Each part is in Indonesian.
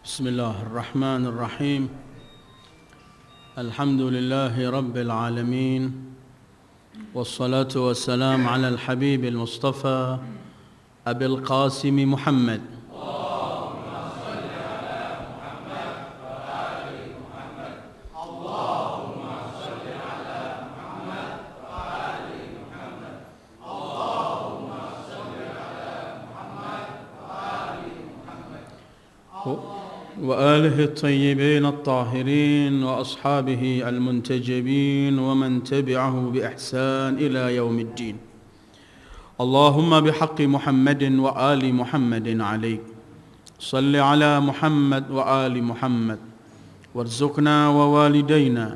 بسم الله الرحمن الرحيم. الحمد لله رب العالمين، والصلاة والسلام على الحبيب المصطفى أبي القاسم محمد. وآله الطيبين الطاهرين وأصحابه المنتجبين ومن تبعه بإحسان إلى يوم الدين. اللهم بحق محمد وآل محمد عليك صل على محمد وآل محمد، وارزقنا ووالدينا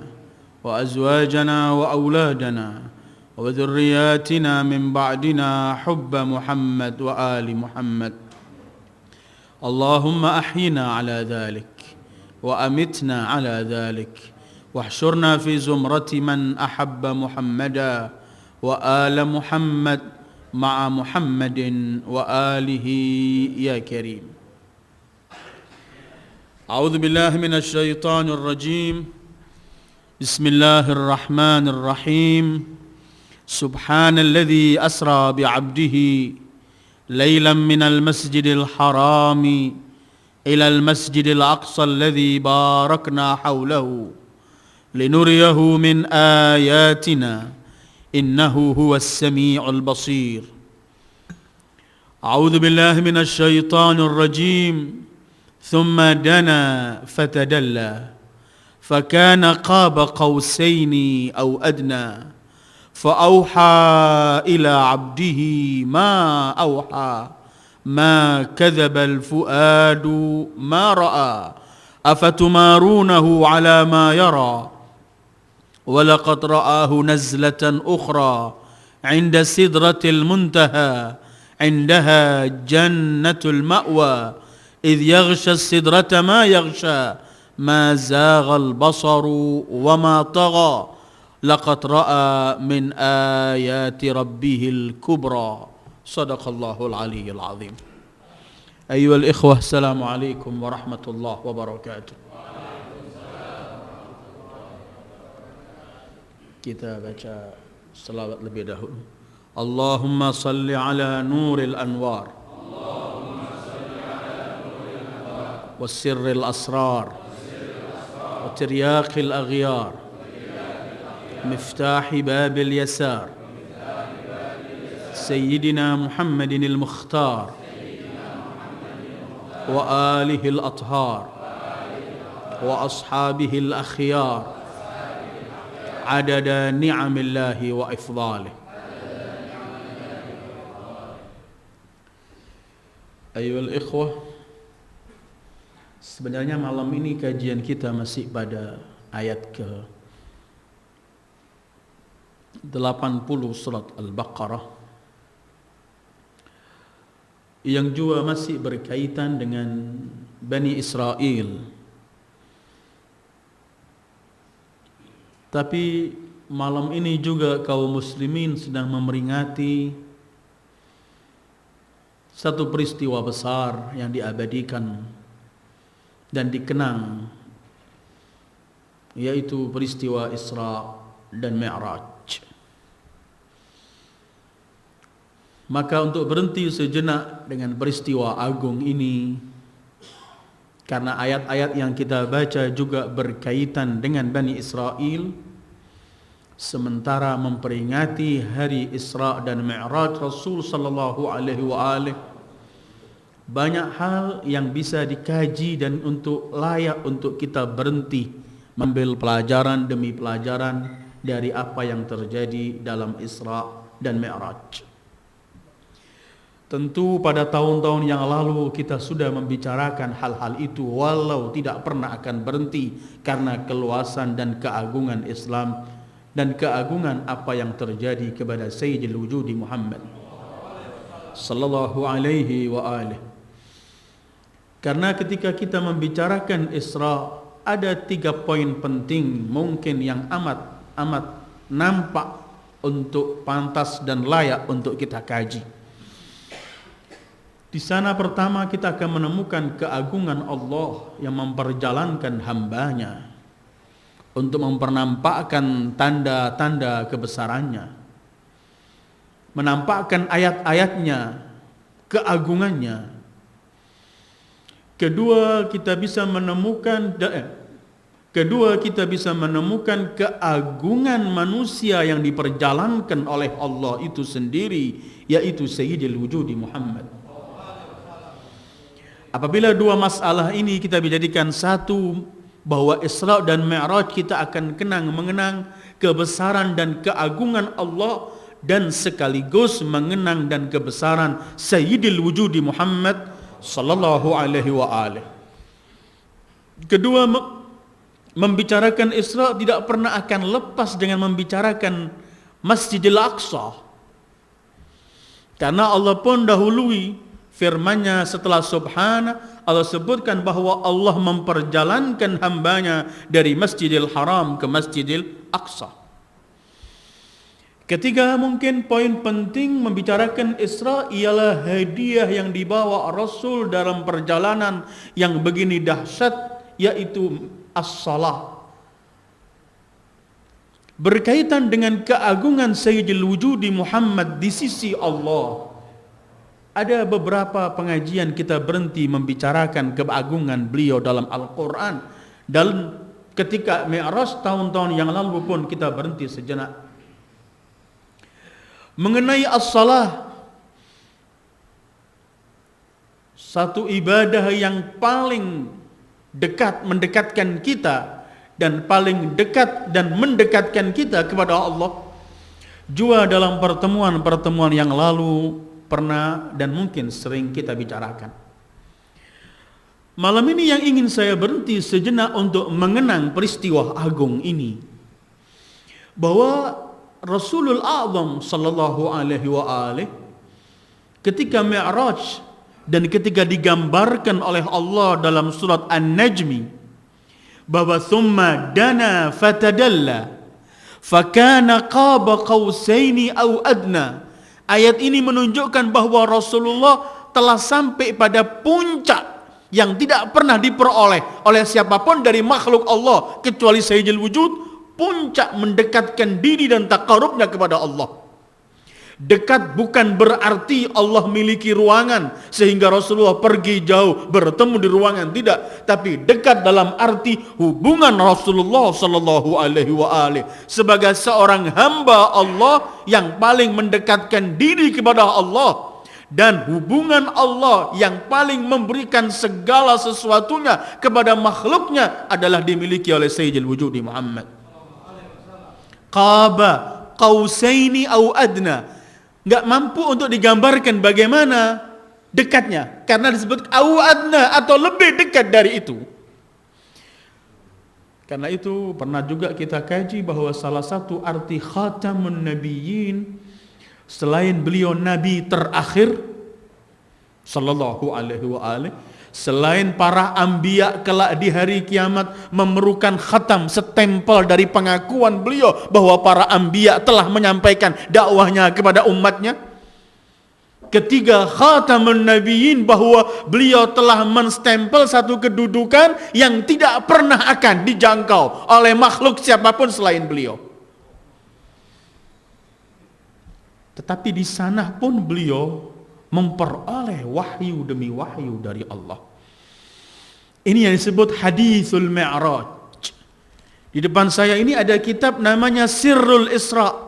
وأزواجنا وأولادنا وذرياتنا من بعدنا حب محمد وآل محمد. اللهم أحينا على ذلك وأمتنا على ذلك، واحشرنا في زمرة من أحب محمدا وآل محمد مع محمد وآله يا كريم. أعوذ بالله من الشيطان الرجيم. بسم الله الرحمن الرحيم. سبحان الذي أسرى بعبده ليلا من المسجد الحرام إلى المسجد الأقصى الذي باركنا حوله لنريه من آياتنا إنه هو السميع البصير. أعوذ بالله من الشيطان الرجيم. ثم دنا فتدلى فكان قاب قوسين أو أدنى فأوحى إلى عبده ما أوحى ما كذب الفؤاد ما رأى أفتمارونه على ما يرى ولقد رآه نزلة أخرى عند سدرة المنتهى عندها جنة المأوى إذ يغشى السدرة ما يغشى ما زاغ البصر وما طغى لقد رأى من آيات ربه الكبرى. صدق الله العلي العظيم. أيها الإخوة، السلام عليكم ورحمة الله وبركاته. Kita baca selawat lebih dahulu. Allahumma salli ala nuril anwar wa sirril asrar wa tiryaqil aghyar مفتاح باب اليسار سيدنا محمد المختار وآله الأطهار وأصحابه الأخيار عدد نعم الله وإفضاله. أيها الإخوة، sebenarnya malam ini kajian kita masih pada ayat ke 80 surat Al-Baqarah, yang juga masih berkaitan dengan Bani Israel. Tapi malam ini juga kaum muslimin sedang memperingati satu peristiwa besar yang diabadikan dan dikenang, yaitu peristiwa Isra dan Mi'raj. Maka untuk berhenti sejenak dengan peristiwa agung ini, karena ayat-ayat yang kita baca juga berkaitan dengan Bani Israel, sementara memperingati hari Isra dan Mi'raj Rasul sallallahu alaihi wasallam, banyak hal yang bisa dikaji dan untuk layak untuk kita berhenti mengambil pelajaran demi pelajaran dari apa yang terjadi dalam Isra dan Mi'raj. Tentu pada tahun-tahun yang lalu kita sudah membicarakan hal-hal itu, walau tidak pernah akan berhenti karena keluasan dan keagungan Islam dan keagungan apa yang terjadi kepada Sayyidil Wujudi Muhammad sallallahu alaihi wa alihi. Karena ketika kita membicarakan Isra, ada 3 poin penting mungkin yang amat nampak untuk pantas dan layak untuk kita kaji. Di sana pertama kita akan menemukan keagungan Allah yang memperjalankan hambanya untuk mempernampakkan tanda-tanda kebesarannya, menampakkan ayat-ayatnya, keagungannya. Kedua, kita bisa menemukan keagungan manusia yang diperjalankan oleh Allah itu sendiri, yaitu Sayyidil Wujudi Muhammad. Apabila dua masalah ini kita dijadikan satu, bahwa Isra dan Mi'raj kita akan mengenang kebesaran dan keagungan Allah, dan sekaligus mengenang dan kebesaran Sayyidil Wujudi Muhammad sallallahu alaihi wa alihi. Kedua, membicarakan Isra tidak pernah akan lepas dengan membicarakan Masjidil Aqsa, karena Allah pun dahului firman-Nya setelah subhana, Allah sebutkan bahwa Allah memperjalankan hambanya dari Masjidil Haram ke Masjidil Aqsa. Ketiga, mungkin poin penting membicarakan Isra ialah hadiah yang dibawa Rasul dalam perjalanan yang begini dahsyat, yaitu as-salah. Berkaitan dengan keagungan Sayyidil Wujudi Muhammad di sisi Allah, ada beberapa pengajian kita berhenti membicarakan keagungan beliau dalam Al-Quran, dan ketika Mi'raj tahun-tahun yang lalu pun kita berhenti sejenak. Mengenai as-salah, satu ibadah yang paling dekat mendekatkan kita dan paling dekat dan mendekatkan kita kepada Allah, juga dalam pertemuan-pertemuan yang lalu pernah dan mungkin sering kita bicarakan. Malam ini yang ingin saya berhenti sejenak untuk mengenang peristiwa agung ini, bahwa Rasulul A'zam sallallahu alaihi wa alihi ketika Mi'raj dan ketika digambarkan oleh Allah dalam surat An-Najmi bahwa thumma dana fatadalla fakana qaba qausaini aw adna, ayat ini menunjukkan bahwa Rasulullah telah sampai pada puncak yang tidak pernah diperoleh oleh siapapun dari makhluk Allah kecuali Sayyidil Wujud, puncak mendekatkan diri dan taqarrubnya kepada Allah. Dekat bukan berarti Allah miliki ruangan sehingga Rasulullah pergi jauh bertemu di ruangan, tidak, tapi dekat dalam arti hubungan Rasulullah sallallahu alaihi wa alihi sebagai seorang hamba Allah yang paling mendekatkan diri kepada Allah, dan hubungan Allah yang paling memberikan segala sesuatunya kepada makhluknya adalah dimiliki oleh Sayyidil Wujudi Muhammad. Qaba qausaini au adna, enggak mampu untuk digambarkan bagaimana dekatnya, karena disebut au adna atau lebih dekat dari itu. Karena itu pernah juga kita kaji bahwa salah satu arti khatamun nabiyyin, selain beliau nabi terakhir sallallahu alaihi wa alihi, selain para anbiya kelak di hari kiamat memerlukan khatam, setempel dari pengakuan beliau bahwa para anbiya telah menyampaikan dakwahnya kepada umatnya. Ketiga, khatamun nabiyyin, bahwa beliau telah menstempel satu kedudukan yang tidak pernah akan dijangkau oleh makhluk siapapun selain beliau. Tetapi di sana pun beliau memperoleh wahyu demi wahyu dari Allah. Ini yang disebut hadithul Mi'raj. Di depan saya ini ada kitab namanya Sirrul Isra.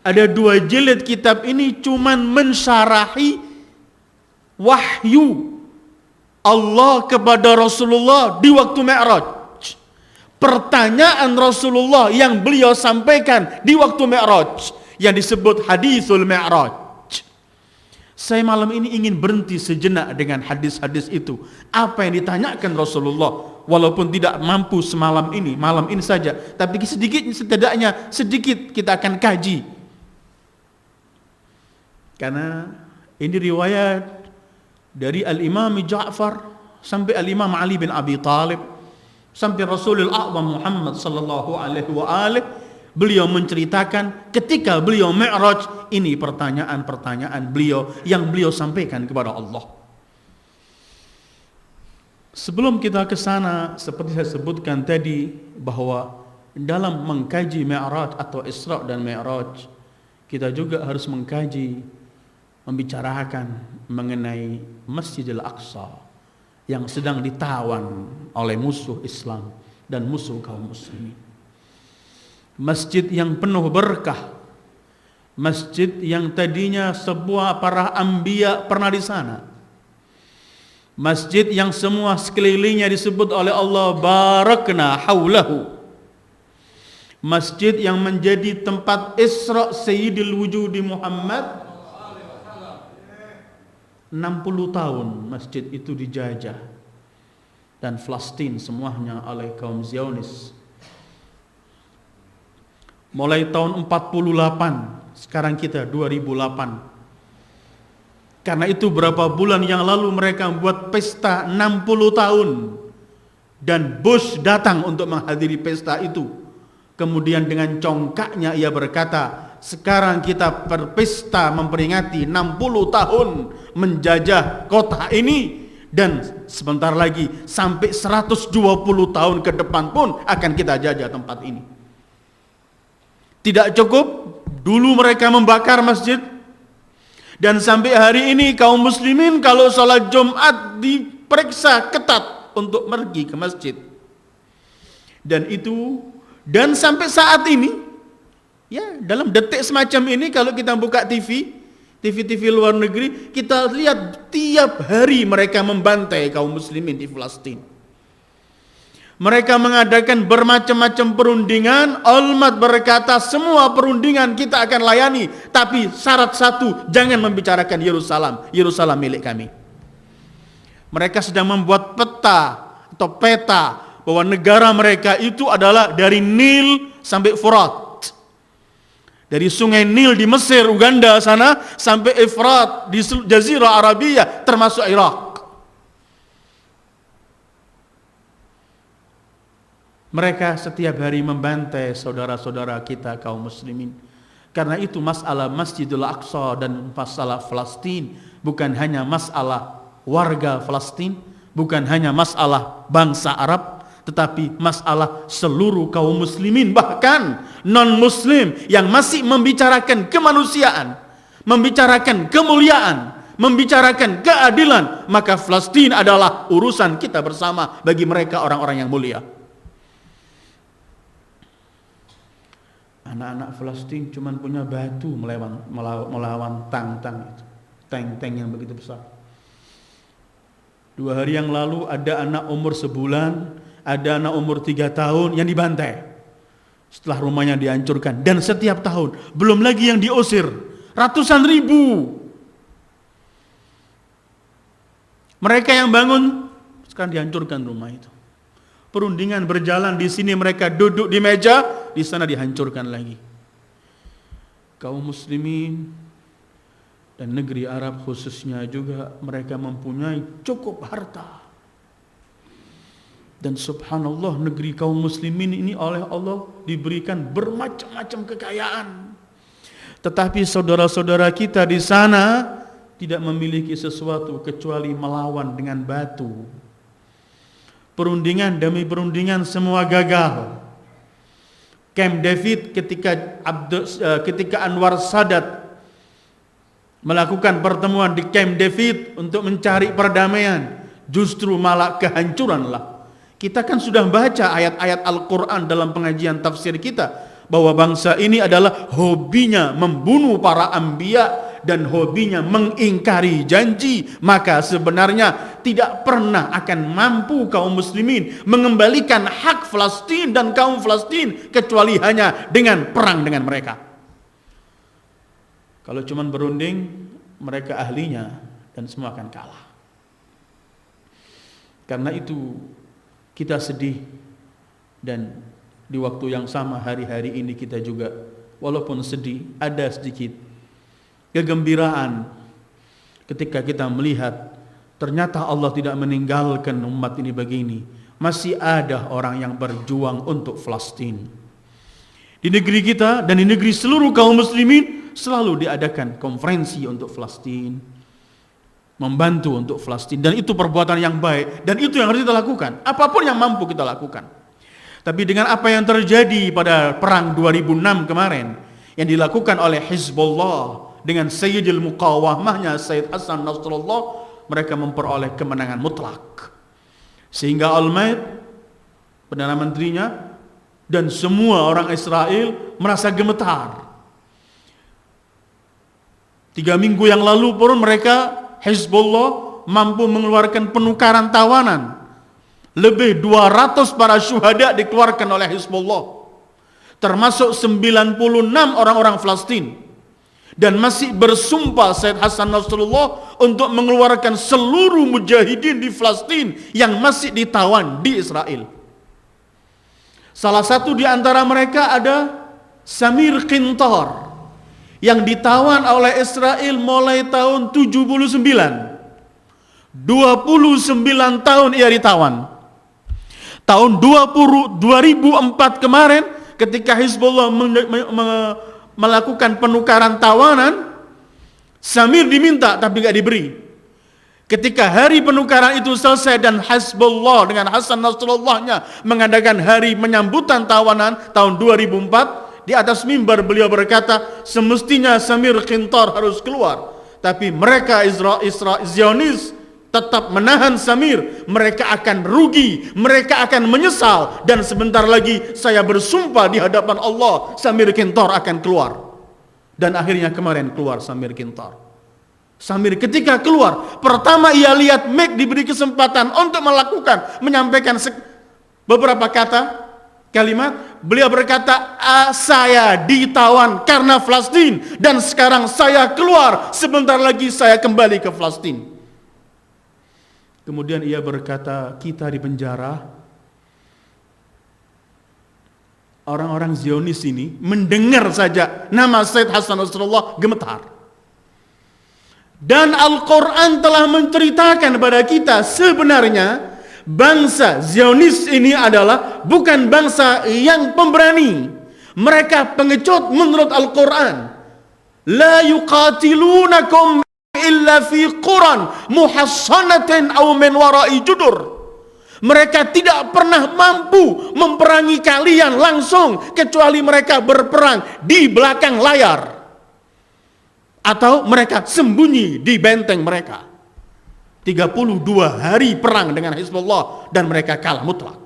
Ada 2 jilid kitab ini cuman mensyarahi wahyu Allah kepada Rasulullah di waktu Mi'raj. Pertanyaan Rasulullah yang beliau sampaikan di waktu Mi'raj yang disebut hadithul Mi'raj. Saya malam ini ingin berhenti sejenak dengan hadis-hadis itu. Apa yang ditanyakan Rasulullah, walaupun tidak mampu malam ini saja, tapi setidaknya sedikit kita akan kaji. Karena ini riwayat dari Al-Imam Ja'far sampai Al-Imam Ali bin Abi Talib sampai Rasulul A'zam Muhammad sallallahu alaihi wa alihi beliau menceritakan ketika beliau Mi'raj, ini pertanyaan-pertanyaan beliau yang beliau sampaikan kepada Allah. Sebelum kita ke sana, seperti saya sebutkan tadi bahwa dalam mengkaji Mi'raj atau Isra dan Mi'raj, kita juga harus mengkaji, membicarakan mengenai Masjidil Aqsa yang sedang ditawan oleh musuh Islam dan musuh kaum muslimin. Masjid yang penuh berkah, masjid yang tadinya sebuah para anbiya pernah di sana, masjid yang semua sekelilingnya disebut oleh Allah barakna haulahu, masjid yang menjadi tempat Isra Sayyidil Wujudi Muhammad. 60 tahun masjid itu dijajah dan Palestina semuanya oleh kaum Zionis. Mulai tahun 48, sekarang kita 2008. Karena itu berapa bulan yang lalu mereka membuat pesta 60 tahun dan Bush datang untuk menghadiri pesta itu. Kemudian dengan congkaknya ia berkata, sekarang kita berpesta memperingati 60 tahun menjajah kota ini, dan sebentar lagi sampai 120 tahun ke depan pun akan kita jajah tempat ini. Tidak cukup, dulu mereka membakar masjid, dan sampai hari ini kaum muslimin kalau sholat Jumat diperiksa ketat untuk pergi ke masjid. Dan sampai saat ini, ya, dalam detik semacam ini kalau kita buka TV luar negeri, kita lihat tiap hari mereka membantai kaum muslimin di Palestina. Mereka mengadakan bermacam-macam perundingan. Olmert berkata, semua perundingan kita akan layani, tapi syarat satu, jangan membicarakan Yerusalem milik kami. Mereka sedang membuat peta bahwa negara mereka itu adalah dari Nil sampai Furat. Dari sungai Nil di Mesir, Uganda sana, sampai Efrat di Jazirah Arabia termasuk Irak. Mereka setiap hari membantai saudara-saudara kita kaum muslimin. Karena itu masalah Masjidil Aqsa dan masalah Palestina bukan hanya masalah warga Palestina, bukan hanya masalah bangsa Arab, tetapi masalah seluruh kaum muslimin, bahkan non-muslim yang masih membicarakan kemanusiaan, membicarakan kemuliaan, membicarakan keadilan. Maka Palestina adalah urusan kita bersama bagi mereka orang-orang yang mulia. Anak-anak Palestina cuma punya batu melawan tank yang begitu besar. 2 hari yang lalu ada anak umur sebulan, ada anak umur 3 tahun yang dibantai setelah rumahnya dihancurkan. Dan setiap tahun, belum lagi yang diusir, ratusan ribu. Mereka yang bangun, sekarang dihancurkan rumah itu. Perundingan berjalan, di sini mereka duduk di meja, di sana dihancurkan lagi. Kaum muslimin dan negeri Arab khususnya juga, mereka mempunyai cukup harta. Dan subhanallah, negeri kaum muslimin ini oleh Allah diberikan bermacam-macam kekayaan. Tetapi saudara-saudara kita di sana tidak memiliki sesuatu kecuali melawan dengan batu. Perundingan demi perundingan semua gagal. Camp David ketika Anwar Sadat melakukan pertemuan di Camp David untuk mencari perdamaian, justru malah kehancuranlah. Kita kan sudah baca ayat-ayat Al-Quran dalam pengajian tafsir kita, bahwa bangsa ini adalah hobinya membunuh para anbiya dan hobinya mengingkari janji. Maka sebenarnya tidak pernah akan mampu kaum muslimin mengembalikan hak Palestina dan kaum Palestina kecuali hanya dengan perang dengan mereka. Kalau cuma berunding, mereka ahlinya dan semua akan kalah. Karena itu kita sedih, dan di waktu yang sama hari-hari ini kita juga walaupun sedih, ada sedikit kegembiraan ketika kita melihat ternyata Allah tidak meninggalkan umat ini begini. Masih ada orang yang berjuang untuk Palestina. Di negeri kita dan di negeri seluruh kaum muslimin selalu diadakan konferensi untuk Palestina, membantu untuk Palestina, dan itu perbuatan yang baik dan itu yang harus kita lakukan. Apapun yang mampu kita lakukan. Tapi dengan apa yang terjadi pada perang 2006 kemarin yang dilakukan oleh Hizbullah dengan Sayyidil Muqawamahnya Sayyid Hasan Nasrullah, mereka memperoleh kemenangan mutlak. Sehingga Al-Maid, Perdana Menterinya, dan semua orang Israel merasa gemetar. 3 minggu yang lalu pun mereka, Hizbullah, mampu mengeluarkan penukaran tawanan. Lebih 200 para syuhada dikeluarkan oleh Hizbullah, termasuk 96 orang-orang Palestina. Dan masih bersumpah Sayyid Hasan Nasrullah untuk mengeluarkan seluruh mujahidin di Palestina yang masih ditawan di Israel. Salah satu di antara mereka ada Samir Qintar yang ditawan oleh Israel mulai tahun 79. 29 tahun ia ditawan. Tahun 2004 kemarin ketika Hizbullah melakukan penukaran tawanan, Samir diminta tapi tidak diberi. Ketika hari penukaran itu selesai dan Hizbullah dengan Hasan Nasrullahnya mengadakan hari menyambutan tawanan tahun 2004, di atas mimbar beliau berkata, semestinya Samir Qintar harus keluar, tapi mereka Zionis tetap menahan Samir. Mereka akan rugi, mereka akan menyesal, dan sebentar lagi saya bersumpah di hadapan Allah Samir Qintar akan keluar. Dan akhirnya kemarin keluar Samir Qintar. Samir ketika keluar, pertama ia lihat Meg diberi kesempatan untuk menyampaikan beberapa kalimat. Beliau berkata, saya ditawan karena Palestina dan sekarang saya keluar, sebentar lagi saya kembali ke Palestina. Kemudian ia berkata, kita di penjara, orang-orang Zionis ini mendengar saja nama Sayyid Hasan Nasrullah gemetar. Dan Al-Quran telah menceritakan kepada kita sebenarnya bangsa Zionis ini adalah bukan bangsa yang pemberani. Mereka pengecut menurut Al-Quran. La yuqatilunakum illa fi quran muhassanatin aw min wara'i judur. Mereka tidak pernah mampu memperangi kalian langsung kecuali mereka berperang di belakang layar, atau mereka sembunyi di benteng mereka. 32 hari perang dengan Hizbullah dan mereka kalah mutlak.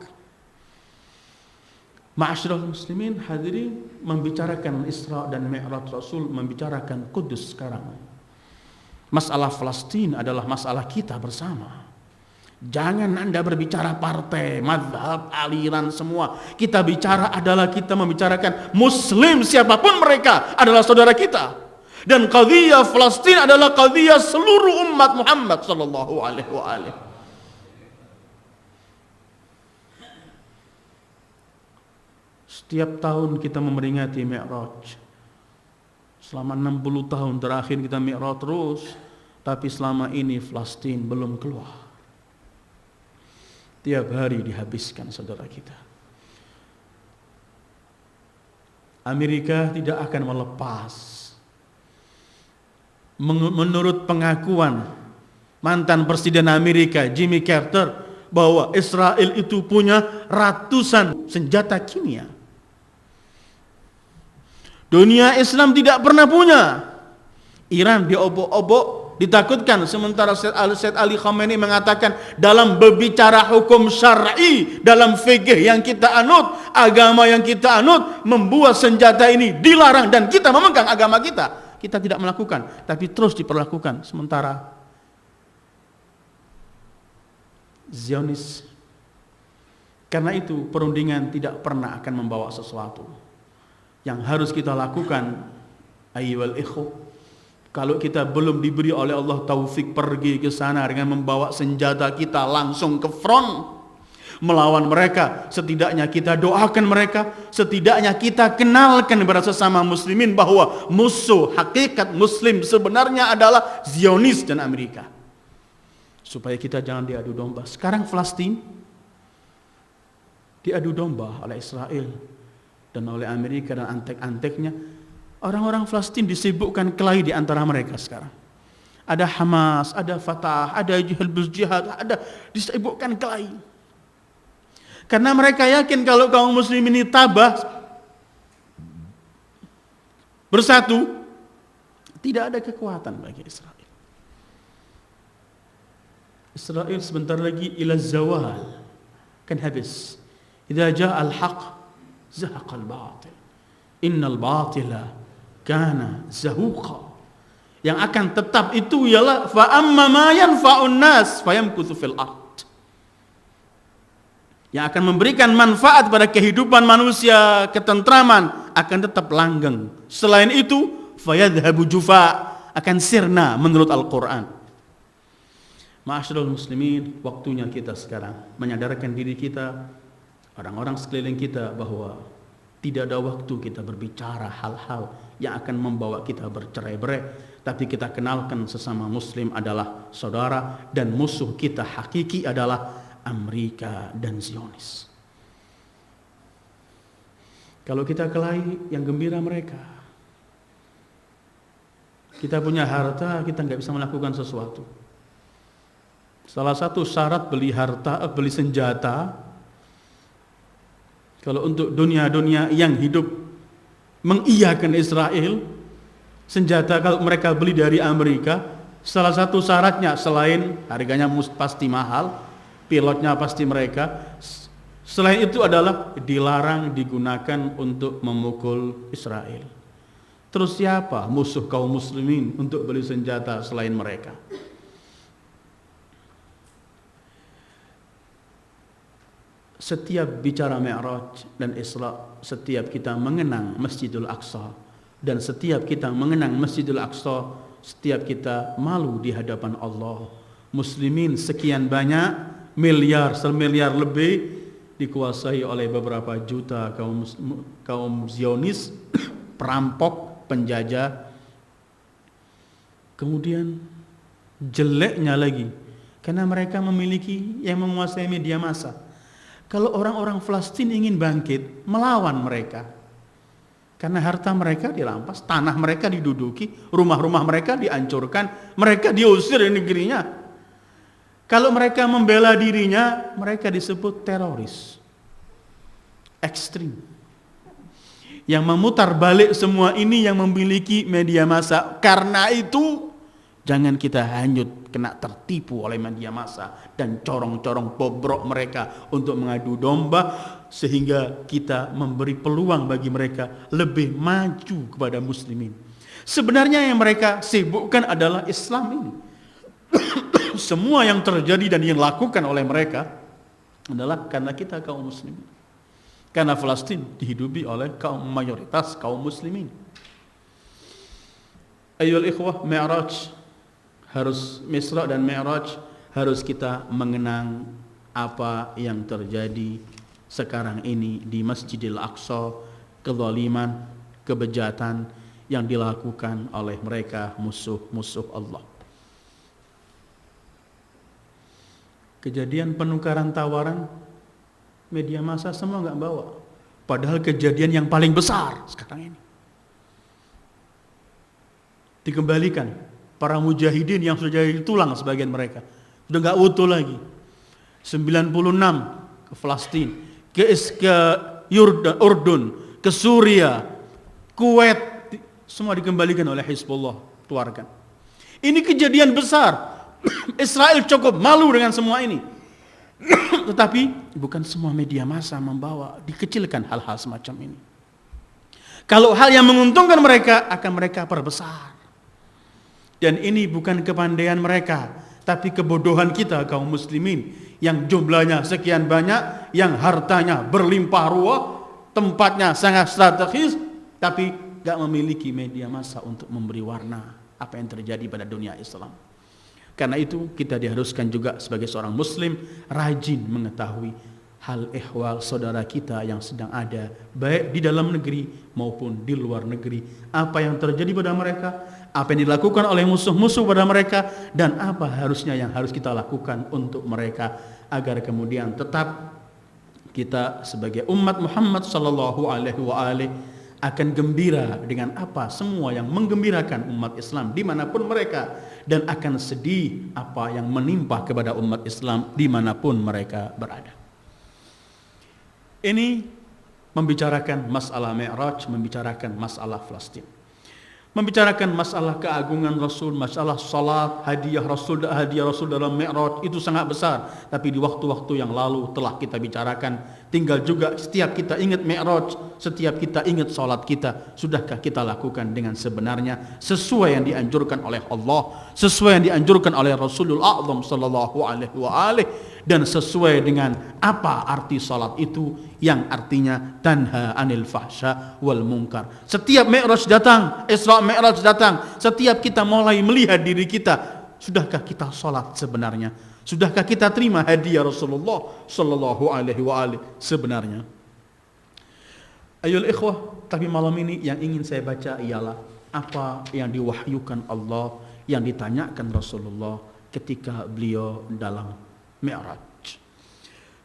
Ma'asyiral muslimin, hadirin, membicarakan Isra dan Mi'raj Rasul, membicarakan Kudus sekarang. Masalah Palestina adalah masalah kita bersama. Jangan Anda berbicara partai, mazhab, aliran semua. Kita bicara adalah kita membicarakan Muslim siapapun mereka adalah saudara kita. Dan qadhiyah Palestina adalah qadhiyah seluruh umat Muhammad sallallahu alaihi wasallam. Setiap tahun kita memperingati Mi'raj. Selama 60 tahun terakhir kita Mi'raj terus, tapi selama ini Palestina belum keluar. Tiap hari dihabiskan saudara kita. Amerika tidak akan melepas. Menurut pengakuan mantan Presiden Amerika Jimmy Carter bahwa Israel itu punya ratusan senjata kimia. Dunia Islam tidak pernah punya. Iran diobok-obok, ditakutkan, sementara Sayyid Ali Khamenei mengatakan dalam berbicara hukum syar'i, dalam fikih yang kita anut, agama yang kita anut, membuat senjata ini dilarang dan kita memegang agama kita. Kita tidak melakukan, tapi terus diperlakukan. Sementara Zionis, karena itu perundingan tidak pernah akan membawa sesuatu. Yang harus kita lakukan, ayyuhal ikhwah, kalau kita belum diberi oleh Allah taufik pergi ke sana dengan membawa senjata kita langsung ke front melawan mereka, setidaknya kita doakan mereka, setidaknya kita kenalkan kepada sesama muslimin bahwa musuh hakikat muslim sebenarnya adalah Zionis dan Amerika, supaya kita jangan diadu domba. Sekarang Palestina diadu domba oleh Israel dan oleh Amerika dan antek-anteknya, orang-orang Palestina disibukkan kelahi di antara mereka sekarang. Ada Hamas, ada Fatah, ada Hizbul Jihad, ada disibukkan kelahi. Karena mereka yakin kalau kaum muslim ini tabah, bersatu, tidak ada kekuatan bagi Israel. Israel sebentar lagi ila zawal, kan habis. Idza jaa al-haq zahaqa al-batil. Innal batila kana zahuqa. Yang akan tetap itu ialah fa amma ma yanfa'un nas fayamkuthu fil ard. Yang akan memberikan manfaat pada kehidupan manusia, ketentraman, akan tetap langgeng. Selain itu fayadhhabu jufa, akan sirna menurut Al-Quran. Ma'asyiral muslimin, waktunya kita sekarang menyadarkan diri kita, orang-orang sekeliling kita, bahwa tidak ada waktu kita berbicara hal-hal yang akan membawa kita bercerai-berai, tapi kita kenalkan sesama muslim adalah saudara, dan musuh kita hakiki adalah Amerika dan Zionis. Kalau kita kelahi, yang gembira mereka. Kita punya harta, kita nggak bisa melakukan sesuatu. Salah satu syarat beli harta, beli senjata, kalau untuk dunia-dunia yang hidup mengiyakan Israel, senjata kalau mereka beli dari Amerika, salah satu syaratnya selain harganya pasti mahal, pilotnya pasti mereka, selain itu adalah dilarang digunakan untuk memukul Israel. Terus siapa musuh kaum muslimin untuk beli senjata selain mereka? Setiap bicara Mi'raj dan Isra, setiap kita mengenang Masjidul Aqsa, dan setiap kita mengenang Masjidul Aqsa, setiap kita malu di hadapan Allah. Muslimin sekian banyak, miliar, semiliar lebih, dikuasai oleh beberapa juta kaum Zionis, perampok, penjajah. Kemudian jeleknya lagi, karena mereka memiliki yang menguasai media massa. Kalau orang-orang Palestina ingin bangkit melawan mereka, karena harta mereka dirampas, tanah mereka diduduki, rumah-rumah mereka dihancurkan, mereka diusir dari negerinya. Kalau mereka membela dirinya, mereka disebut teroris ekstrim. Yang memutar balik semua ini yang memiliki media massa. Karena itu jangan kita hanyut kena tertipu oleh media massa dan corong-corong bobrok mereka untuk mengadu domba, sehingga kita memberi peluang bagi mereka lebih maju kepada muslimin. Sebenarnya yang mereka sibukkan adalah Islam ini. Semua yang terjadi dan yang dilakukan oleh mereka adalah karena kita kaum muslimin. Karena Palestina dihidupi oleh mayoritas kaum muslimin. Ayyuhal ikhwah, Mi'raj harus, Isra dan Mi'raj harus kita mengenang apa yang terjadi sekarang ini di Masjidil Aqsa, kezaliman, kebejatan yang dilakukan oleh mereka musuh-musuh Allah. Kejadian penukaran tawaran, media massa semua nggak bawa. Padahal kejadian yang paling besar sekarang ini dikembalikan. Para mujahidin yang sudah jadi tulang sebagian mereka sudah nggak utuh lagi. 96 ke Palestina, ke Urdun, ke Suria, Kuwait, semua dikembalikan oleh Hizbullah, keluarkan. Ini kejadian besar. Israel cukup malu dengan semua ini. Tetapi bukan semua media massa membawa, dikecilkan hal-hal semacam ini. Kalau hal yang menguntungkan mereka, akan mereka perbesar. Dan ini bukan kepandaian mereka, tapi kebodohan kita kaum muslimin yang jumlahnya sekian banyak, yang hartanya berlimpah ruah, tempatnya sangat strategis, tapi gak memiliki media massa untuk memberi warna apa yang terjadi pada dunia Islam. Karena itu kita diharuskan juga sebagai seorang muslim rajin mengetahui hal ehwal saudara kita yang sedang ada, baik di dalam negeri maupun di luar negeri. Apa yang terjadi pada mereka, apa yang dilakukan oleh musuh-musuh pada mereka, dan apa harusnya yang harus kita lakukan untuk mereka, agar kemudian tetap kita sebagai umat Muhammad sallallahu alaihi wa alihi akan gembira dengan apa semua yang menggembirakan umat Islam dimanapun mereka, dan akan sedih apa yang menimpa kepada umat Islam dimanapun mereka berada. Ini membicarakan masalah Mi'raj, membicarakan masalah Palestina, membicarakan masalah keagungan Rasul, masalah salat, hadiah Rasul dalam Mi'raj itu sangat besar. Tapi di waktu-waktu yang lalu telah kita bicarakan. Tinggal juga setiap kita ingat Mi'raj, setiap kita ingat salat kita, sudahkah kita lakukan dengan sebenarnya sesuai yang dianjurkan oleh Allah, sesuai yang dianjurkan oleh Rasulul A'zam sallallahu alaihi wa alihi, dan sesuai dengan apa arti salat itu, yang artinya tanha anil fahsya wal munkar. Setiap Mi'raj datang, Isra Mi'raj datang, setiap kita mulai melihat diri kita, sudahkah kita salat sebenarnya? Sudahkah kita terima hadiah Rasulullah sallallahu alaihi wa alihi sebenarnya? Ayol ikhwah, tapi malam ini yang ingin saya baca ialah apa yang diwahyukan Allah, yang ditanyakan Rasulullah ketika beliau dalam Mi'raj.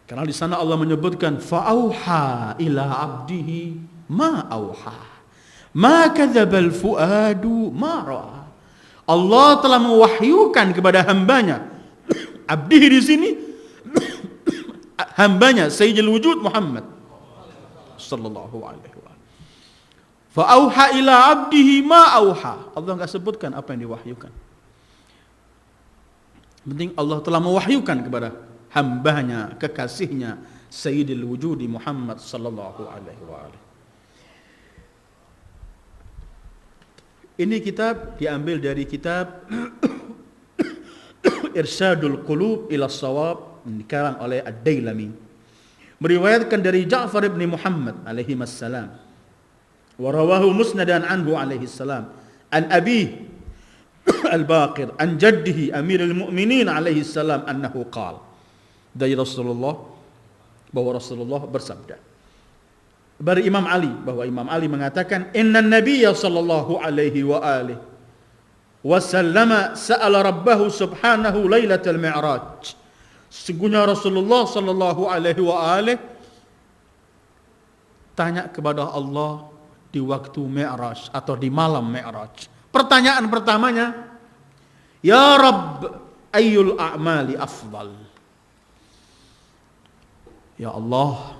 Karena di sana Allah menyebutkan fa'auha ila abdihi ma auha ma kadzabal fuadu ma ra'a. Allah telah mewahyukan kepada hambanya, abdihi di sini hambanya Sayyidul Wujud Muhammad sallallahu alaihi wasallam. Fa'auha ila abdihi ma auha. Allah enggak sebutkan apa yang diwahyukan. Penting Allah telah mewahyukan kepada hambanya, kekasihnya Sayyidul Wujud Muhammad sallallahu alaihi wasallam. Ini kitab diambil dari kitab Irsyadul Qulub ila Shawab, dikarang oleh Ad-Dailami, meriwayatkan dari Ja'far bin Muhammad alaihi assalam, wa rawahu musnadan anhu alaihi salam an abi al-Baqir an jaddihi Amirul Mu'minin alaihi salam annahu qala, dari Rasulullah bahwa Rasulullah bersabda, dari Imam Ali bahwa Imam Ali mengatakan, inna nabiyya sallallahu alaihi wa alihi wasallama sa'ala rabbahu subhanahu lailatul mi'raj. Sesungguhnya Rasulullah sallallahu alaihi wa alihi tanya kepada Allah di waktu Mi'raj atau di malam Mi'raj. Pertanyaan pertamanya, ya Rabb, ayyul a'mali afdal? Ya Allah,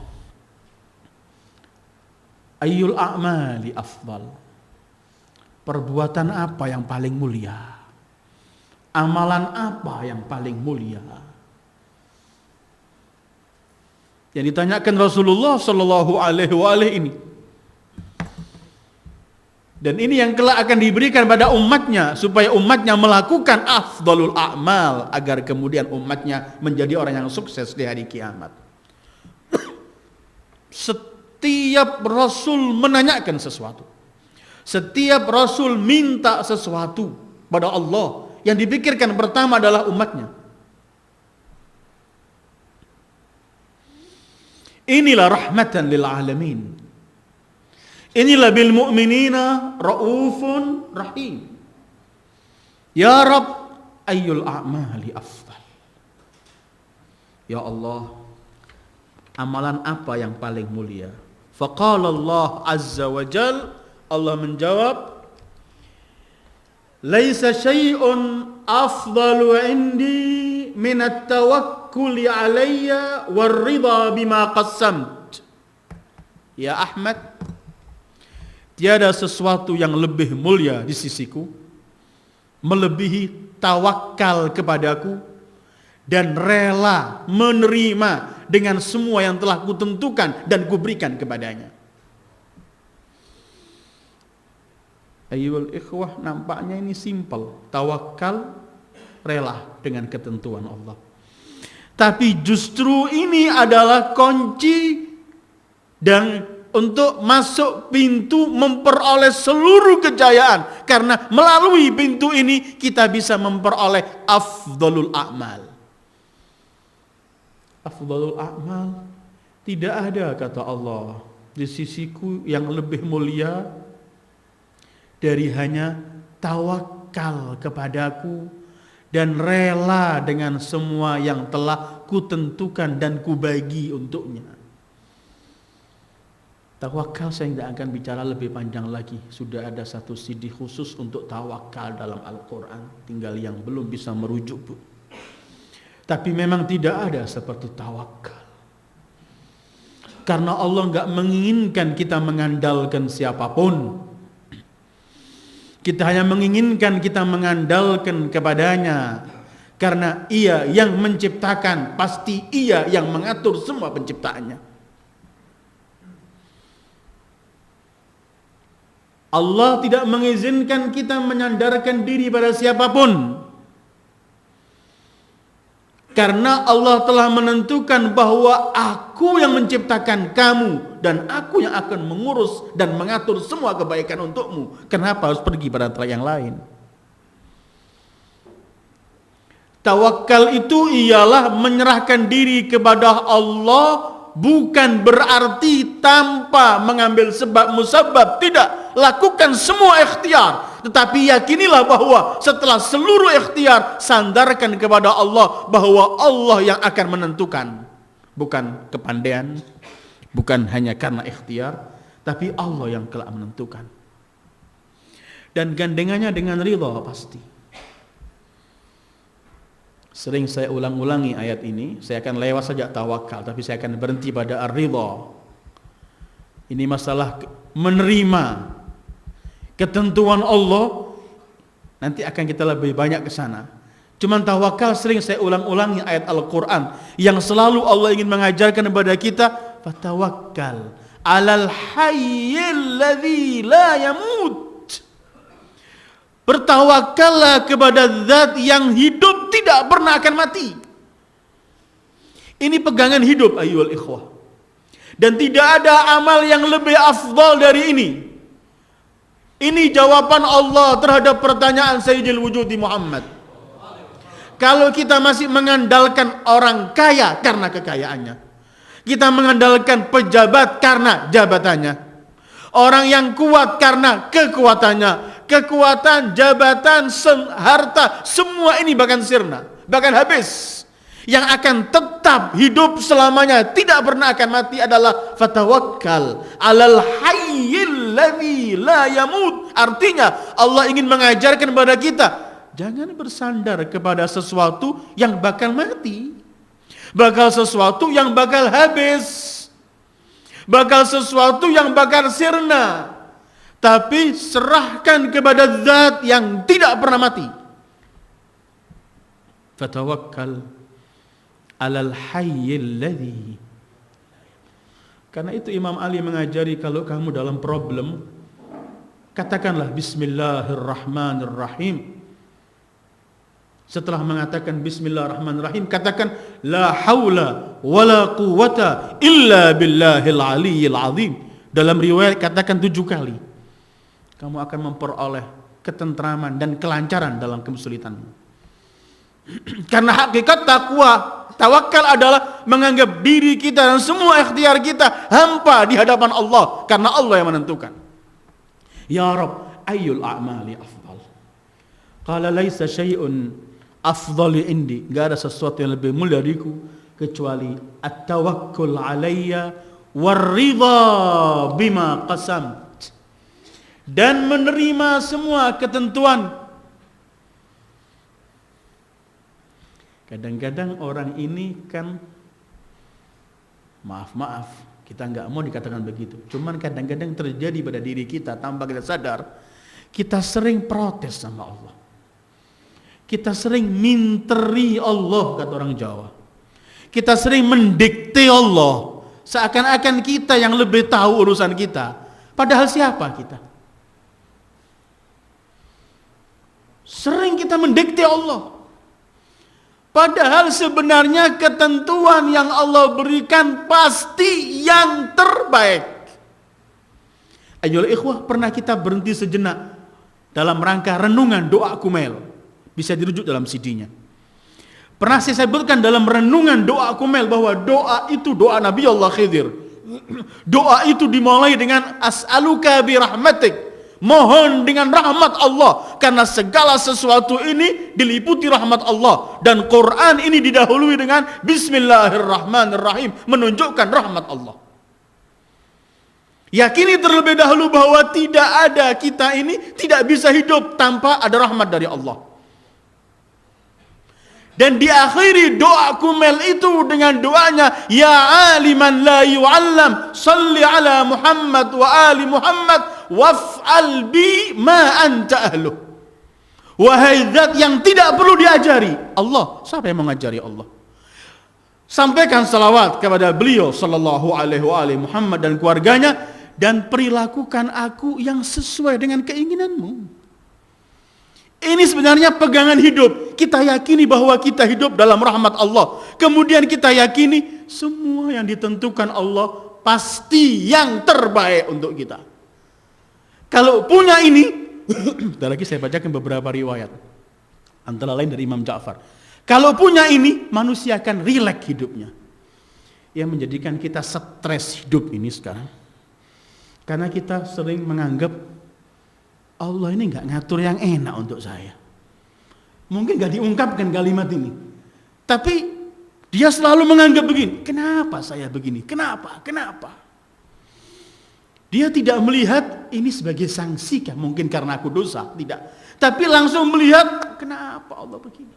ayyul a'mali afdal? Perbuatan apa yang paling mulia? Amalan apa yang paling mulia? Yang ditanyakan Rasulullah sallallahu alaihi wasallam ini. Dan ini yang kelak akan diberikan pada umatnya, supaya umatnya melakukan afdalul a'mal, agar kemudian umatnya menjadi orang yang sukses di hari kiamat. Setiap Rasul menanyakan sesuatu. Setiap Rasul minta sesuatu pada Allah, yang dipikirkan pertama adalah umatnya. Inilah rahmatan lil alamin. Inilah bil mu'minina raufun rahim. Ya Rabb, ayyul a'mali afdal? Ya Allah, amalan apa yang paling mulia? Faqala Allah azza wa jal, Allah menjawab, laisa syai'un afdalu indi min at-tawakkuli alayya war-ridha bima qassamt. Ya Ahmad, tiada sesuatu yang lebih mulia di sisiku melebihi tawakal kepadaku dan rela menerima dengan semua yang telah kutentukan dan kuberikan kepadanya. Ayyuhal ikhwah, nampaknya ini simpel. Tawakal, rela dengan ketentuan Allah. Tapi justru ini adalah kunci dan untuk masuk pintu memperoleh seluruh kejayaan. Karena melalui pintu ini kita bisa memperoleh afdalul a'mal. Afdalul a'mal, tidak ada, kata Allah, di sisiku yang lebih mulia dari hanya tawakal kepadaku dan rela dengan semua yang telah kutentukan dan kubagi untuknya. Tawakal saya tidak akan bicara lebih panjang lagi. Sudah ada satu CD khusus untuk tawakal dalam Al-Quran. Tinggal yang belum bisa merujuk, Bu. Tapi memang tidak ada seperti tawakal. Karena Allah enggak menginginkan kita mengandalkan siapapun. Kita hanya menginginkan kita mengandalkan kepadanya. Karena Ia yang menciptakan, pasti Ia yang mengatur semua penciptaannya. Allah tidak mengizinkan kita menyandarkan diri pada siapapun. Karena Allah telah menentukan bahwa Aku yang menciptakan kamu dan Aku yang akan mengurus dan mengatur semua kebaikan untukmu. Kenapa harus pergi pada yang lain? Tawakal itu ialah menyerahkan diri kepada Allah, bukan berarti tanpa mengambil sebab musabab. Tidak, lakukan semua ikhtiar. Tetapi yakinilah bahwa setelah seluruh ikhtiar, sandarkan kepada Allah bahwa Allah yang akan menentukan. Bukan kepandaian, bukan hanya karena ikhtiar, tapi Allah yang kelak menentukan. Dan gandengannya dengan ridha pasti. Sering saya ulang-ulangi ayat ini. Saya akan lewat saja tawakal, tapi saya akan berhenti pada ar-ridha. Ini masalah menerima ketentuan Allah. Nanti akan kita lebih banyak ke sana. Cuman tawakal sering saya ulang-ulangi ayat Al-Quran yang selalu Allah ingin mengajarkan kepada kita, fatawakkal 'alal hayyil ladzi la yamut. Bertawakallah kepada zat yang hidup tidak pernah akan mati. Ini pegangan hidup ayyuhal ikhwah. Dan tidak ada amal yang lebih afdal dari ini. Ini jawaban Allah terhadap pertanyaan Sayyidil Wujudi Muhammad. Kalau kita masih mengandalkan orang kaya karena kekayaannya, kita mengandalkan pejabat karena jabatannya, orang yang kuat karena kekuatannya, kekuatan, jabatan, harta, semua ini bahkan sirna, bahkan habis. Yang akan tetap hidup selamanya, tidak pernah akan mati adalah fatawakkal 'alal hayyil ladzi la yamut. Artinya Allah ingin mengajarkan kepada kita, jangan bersandar kepada sesuatu yang bakal mati, bakal sesuatu yang bakal habis, bakal sesuatu yang bakal sirna. Tapi serahkan kepada zat yang tidak pernah mati. Fatawakkal 'alal hayyil ladzi. Karena itu Imam Ali mengajari, kalau kamu dalam problem, katakanlah bismillahirrahmanirrahim. Setelah mengatakan bismillahirrahmanirrahim, katakan la haula wala quwata illa billahil aliyyil azim. Dalam riwayat katakan 7 kali. Kamu akan memperoleh ketentraman dan kelancaran dalam kesulitanmu. Karena hakikat tawakal adalah menganggap diri kita dan semua ikhtiar kita hampa di hadapan Allah, karena Allah yang menentukan. Ya Rabb, ayyul a'mali afdal? Qala laisa syai'un afdali indi. Enggak ada sesuatu yang lebih mulia dariku kecuali at-tawakkul alayya war-ridha bima qasam. Dan menerima semua ketentuan. Kadang-kadang orang ini kan, maaf, kita nggak mau dikatakan begitu. Cuman kadang-kadang terjadi pada diri kita tanpa kita sadar, kita sering protes sama Allah. Kita sering minteri Allah, kata orang Jawa. Kita sering mendikte Allah, seakan-akan kita yang lebih tahu urusan kita. Padahal siapa kita? Sering kita mendikte Allah. Padahal sebenarnya ketentuan yang Allah berikan pasti yang terbaik. Ayolah ikhwah, pernah kita berhenti sejenak dalam rangka renungan doa Kumail? Bisa dirujuk dalam CD-nya. Pernah saya sebutkan dalam renungan doa Kumail bahwa doa itu doa Nabi Allah Khidir. Doa itu dimulai dengan as'aluka bi rahmatik. Mohon dengan rahmat Allah, karena segala sesuatu ini diliputi rahmat Allah, dan Quran ini didahului dengan Bismillahirrahmanirrahim, menunjukkan rahmat Allah. Yakini terlebih dahulu bahwa tidak ada, kita ini tidak bisa hidup tanpa ada rahmat dari Allah. Dan diakhiri doa Kumail itu dengan doanya, ya aliman la yu'allam, salli ala Muhammad wa ali Muhammad, waf'al bi ma anta ahluh. Wahai zat yang tidak perlu diajari, Allah, siapa yang mengajari Allah? Sampaikan salawat kepada beliau sallallahu alaihi wa ali Muhammad dan keluarganya, dan perilakukan aku yang sesuai dengan keinginanmu. Ini sebenarnya pegangan hidup. Kita yakini bahwa kita hidup dalam rahmat Allah. Kemudian kita yakini semua yang ditentukan Allah pasti yang terbaik untuk kita. Kalau punya ini, sebentar lagi saya bacakan beberapa riwayat. Antara lain dari Imam Ja'far. Kalau punya ini, manusia akan rileks hidupnya. Yang menjadikan kita stres hidup ini sekarang. Karena kita sering menganggap Allah ini nggak ngatur yang enak untuk saya. Mungkin nggak diungkapkan kalimat ini, tapi dia selalu menganggap begini. Kenapa saya begini? Kenapa? Dia tidak melihat ini sebagai sanksi kah? Mungkin karena aku dosa, tidak. Tapi langsung melihat kenapa Allah begini.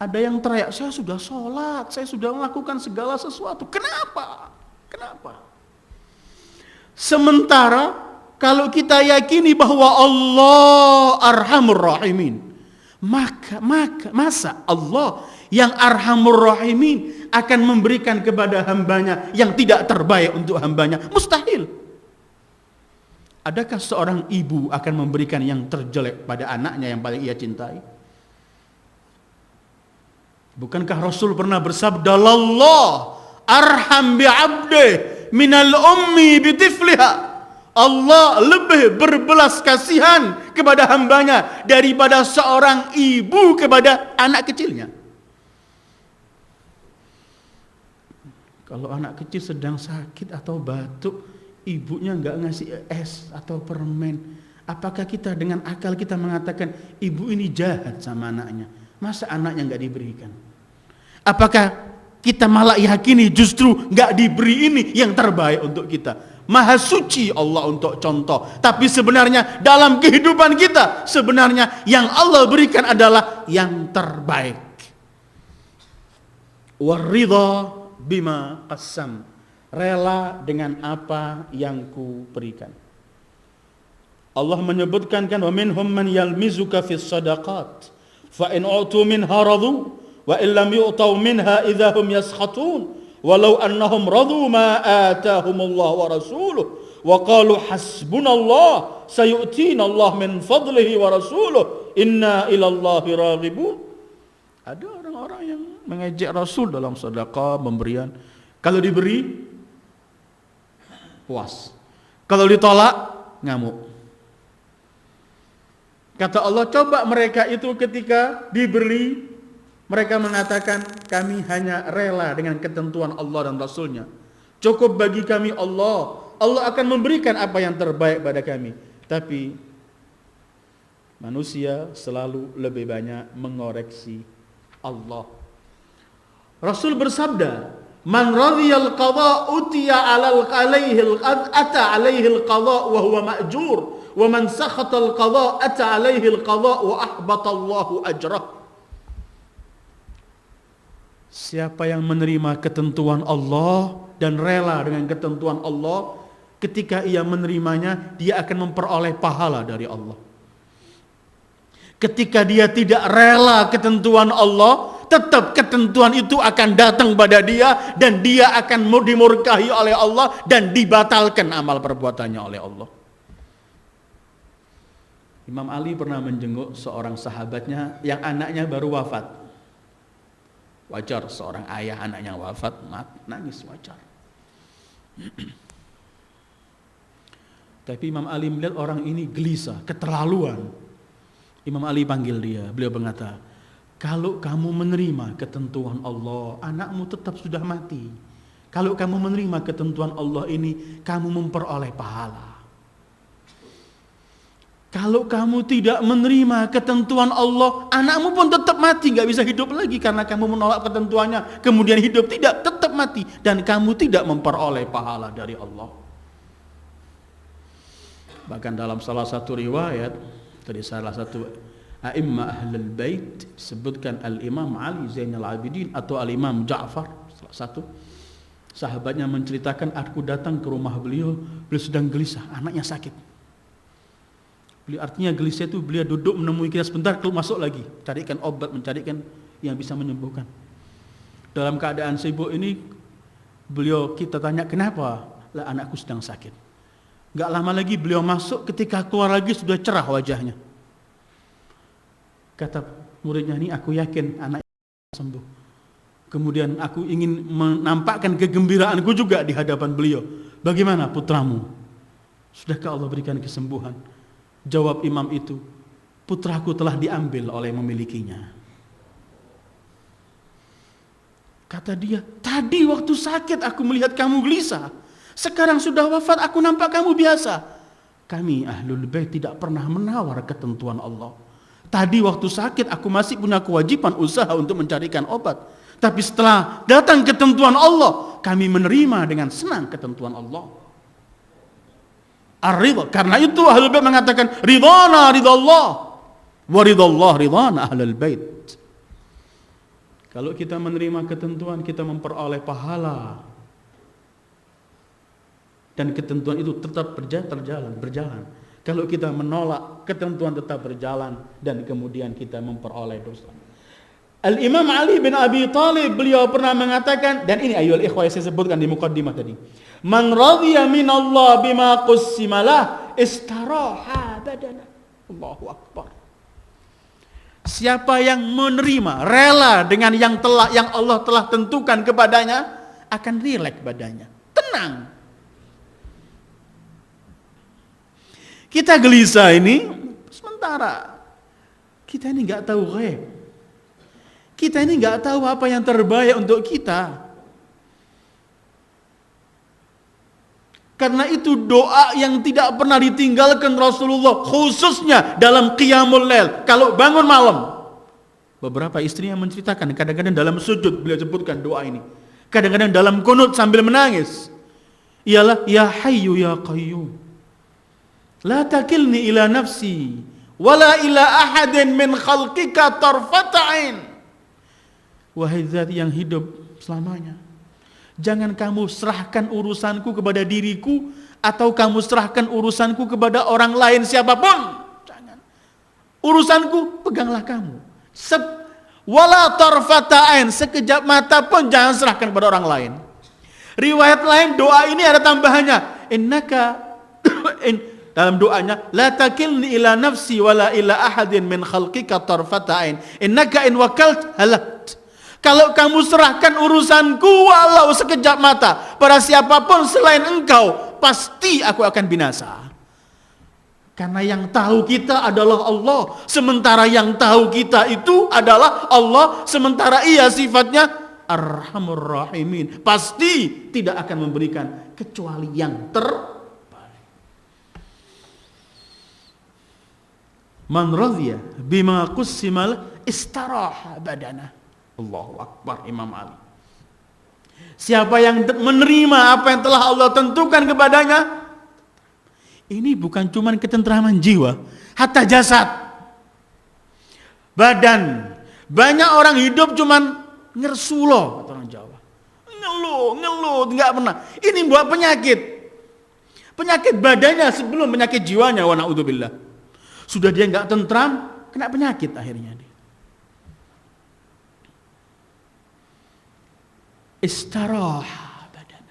Ada yang teriak, saya sudah sholat, saya sudah melakukan segala sesuatu. Kenapa? Sementara kalau kita yakini bahwa Allah Arhamur Rahimin, masa Allah yang Arhamur Rahimin akan memberikan kepada hambanya yang tidak terbaik untuk hambanya? Mustahil. Adakah seorang ibu akan memberikan yang terjelek pada anaknya yang paling ia cintai? Bukankah Rasul pernah bersabda, "Allah arham bi'abdih minal ummi bitifliha." Allah lebih berbelas kasihan kepada hambanya daripada seorang ibu kepada anak kecilnya. Kalau anak kecil sedang sakit atau batuk, ibunya nggak ngasih es atau permen, apakah kita dengan akal kita mengatakan ibu ini jahat sama anaknya? Masa anaknya nggak diberikan? Apakah kita malah yakini justru nggak diberi ini yang terbaik untuk kita? Maha suci Allah untuk contoh, tapi sebenarnya dalam kehidupan kita sebenarnya yang Allah berikan adalah yang terbaik. Waridha bima qassam, rela dengan apa yang ku berikan. Allah menyebutkan kan, wa minhum man yalmizuka fis sadaqat fa in u'tu minha radu wa in lam yu'tau minha idza hum yaskhatun walau annahum radu ma atahumullah wa rasuluh wa qalu hasbunallah sayu'tina Allah min fadlihi wa rasuluh inna ilallahi raghibun. Ada orang-orang yang mengejek Rasul dalam sedekah, pemberian. Kalau diberi puas, kalau ditolak ngamuk. Kata Allah, coba mereka itu ketika diberi, mereka mengatakan, kami hanya rela dengan ketentuan Allah dan Rasulnya. Cukup bagi kami Allah. Allah akan memberikan apa yang terbaik pada kami. Tapi manusia selalu lebih banyak mengoreksi Allah. Rasul bersabda, man radiyal qada utiya ata alaihi al-qada wa huwa ma'jur, wa man sakhata al-qada ata alaihi al-qada wa ahbata Allahu ajrah. Siapa yang menerima ketentuan Allah dan rela dengan ketentuan Allah, ketika ia menerimanya, dia akan memperoleh pahala dari Allah. Ketika dia tidak rela ketentuan Allah, tetap ketentuan itu akan datang pada dia, dan dia akan dimurkahi oleh Allah dan dibatalkan amal perbuatannya oleh Allah. Imam Ali pernah menjenguk seorang sahabatnya yang anaknya baru wafat. Wajar seorang ayah anaknya wafat, nangis, wajar. Tapi Imam Ali melihat orang ini gelisah, keterlaluan. Imam Ali panggil dia, beliau berkata, kalau kamu menerima ketentuan Allah, anakmu tetap sudah mati. Kalau kamu menerima ketentuan Allah ini, kamu memperoleh pahala. Kalau kamu tidak menerima ketentuan Allah, anakmu pun tetap mati, gak bisa hidup lagi karena kamu menolak ketentuannya. Kemudian hidup, tidak, tetap mati, dan kamu tidak memperoleh pahala dari Allah. Bahkan dalam salah satu riwayat dari salah satu a'immah ahlul bait disebutkan Al-Imam Ali Zainal Abidin atau Al-Imam Ja'far, salah satu sahabatnya menceritakan, aku datang ke rumah beliau sedang gelisah, anaknya sakit. Beliau artinya gelisah itu beliau duduk menemui kita sebentar, keluar masuk lagi, carikan obat, mencarikan yang bisa menyembuhkan. Dalam keadaan sibuk ini beliau kita tanya kenapa? Lah anakku sedang sakit. Gak lama lagi beliau masuk, ketika keluar lagi sudah cerah wajahnya. Kata muridnya, ini aku yakin anak sembuh. Kemudian aku ingin menampakkan kegembiraanku juga di hadapan beliau. Bagaimana putramu? Sudahkah Allah berikan kesembuhan? Jawab imam itu, putraku telah diambil oleh memilikinya. Kata dia, tadi waktu sakit aku melihat kamu gelisah. Sekarang sudah wafat aku nampak kamu biasa. Kami ahlul bait tidak pernah menawar ketentuan Allah. Tadi waktu sakit aku masih punya kewajiban usaha untuk mencarikan obat. Tapi setelah datang ketentuan Allah, kami menerima dengan senang ketentuan Allah. Ar-ridha. Karena itu ahlul bait mengatakan ridhana ridhallah wa ridhallah ridhana ahlul bait. Kalau kita menerima ketentuan, kita memperoleh pahala. Dan ketentuan itu tetap berjalan. Kalau kita menolak, ketentuan tetap berjalan dan kemudian kita memperoleh dosa. Al-Imam Ali bin Abi Thalib beliau pernah mengatakan, dan ini ayyuhal ikhwah yang saya sebutkan di muqaddimah tadi. Man radhiya minallah bima qussimalah istaraha badana. Allahu akbar. Siapa yang menerima, rela dengan yang Allah telah tentukan kepadanya, akan rileks badannya, tenang. Kita gelisah ini sementara. Kita ini nggak tahu ghaib. Kita ini nggak tahu apa yang terbaik untuk kita. Karena itu doa yang tidak pernah ditinggalkan Rasulullah, khususnya dalam qiyamul lail, kalau bangun malam. Beberapa istrinya menceritakan, kadang-kadang dalam sujud beliau sebutkan doa ini. Kadang-kadang dalam qunut sambil menangis. Ialah ya hayyu ya qayyum. La takilni ila nafsi wala ila ahadin min khalqika tarfata'in. Wahai zat yang hidup selamanya, jangan kamu serahkan urusanku kepada diriku atau kamu serahkan urusanku kepada orang lain siapapun. Jangan. Urusanku peganglah kamu. Wala tarfata'in, sekejap mata pun jangan serahkan kepada orang lain. Riwayat lain doa ini ada tambahannya. Dalam doanya, la takilni ila nafsi wala ila ahadin min khalqika tarfata'in. Innaka in wakalt halakt. Kalau kamu serahkan urusanku walau sekejap mata pada siapapun selain engkau, pasti aku akan binasa. Karena yang tahu kita adalah Allah, sementara yang tahu kita itu adalah Allah, sementara ia sifatnya Arhamur Rahimin. Pasti tidak akan memberikan kecuali yang terbaik. Man radhiya bima qussimal istaraha badana. Allahu akbar. Imam Ali. Siapa yang menerima apa yang telah Allah tentukan kepadanya, ini bukan cuma ketentraman jiwa, hatta jasad, badan. Banyak orang hidup cuman ngersulo, kata orang Jawa. Ngeluh, enggak pernah. Ini buat penyakit. Penyakit badannya sebelum penyakit jiwanya, wa na'udzubillah. Sudah dia enggak tentram, kena penyakit akhirnya dia. Istaraha badan.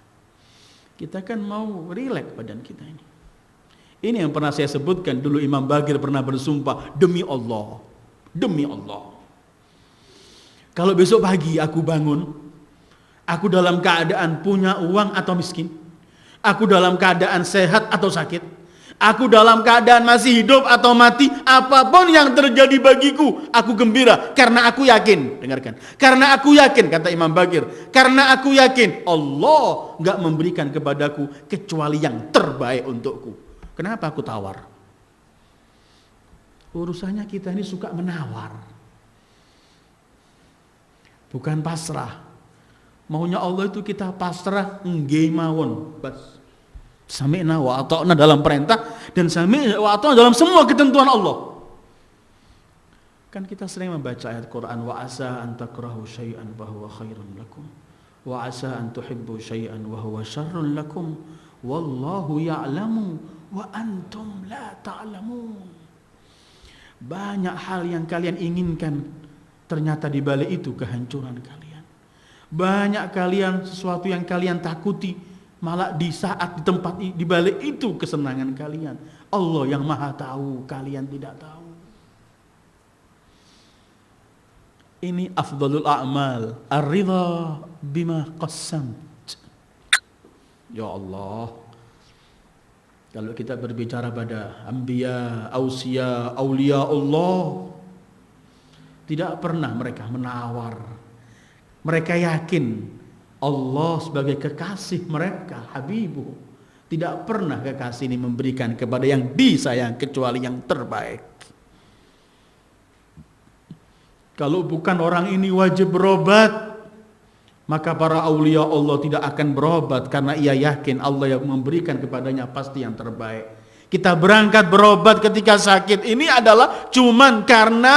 Kita kan mau rileks badan kita ini. Ini yang pernah saya sebutkan dulu, Imam Bagir pernah bersumpah, demi Allah, kalau besok pagi aku bangun, aku dalam keadaan punya uang atau miskin, aku dalam keadaan sehat atau sakit, aku dalam keadaan masih hidup atau mati, apapun yang terjadi bagiku, aku gembira karena aku yakin. Dengarkan, karena aku yakin, kata Imam Bagir, karena aku yakin Allah enggak memberikan kepadaku kecuali yang terbaik untukku. Kenapa aku tawar? Urusannya kita ini suka menawar, bukan pasrah. Maunya Allah itu kita pasrah, nggih mawon, bas. Sami'na wa ata'na dalam perintah dan sami'na wa ata'na dalam semua ketentuan Allah. Kan kita sering membaca ayat Quran, wa asa an takrahu syai'an wa huwa khairun lakum wa asa an tuhibbu syai'an wa huwa syarrun lakum wallahu ya'lamu wa antum la ta'lamun. Banyak hal yang kalian inginkan, ternyata di balik itu kehancuran kalian. Banyak kalian sesuatu yang kalian takuti, malah di saat di tempat di balik itu kesenangan kalian. Allah yang Maha tahu, kalian tidak tahu. Ini afdalul a'mal, ar-ridha bima qassamt. Ya Allah, kalau kita berbicara pada anbiya, ausia, aulia Allah, tidak pernah mereka menawar. Mereka yakin Allah sebagai kekasih mereka, Habibu. Tidak pernah kekasih ini memberikan kepada yang disayang kecuali yang terbaik. Kalau bukan orang ini wajib berobat, maka para aulia Allah tidak akan berobat karena ia yakin Allah yang memberikan kepadanya pasti yang terbaik. Kita berangkat berobat ketika sakit ini adalah cuman karena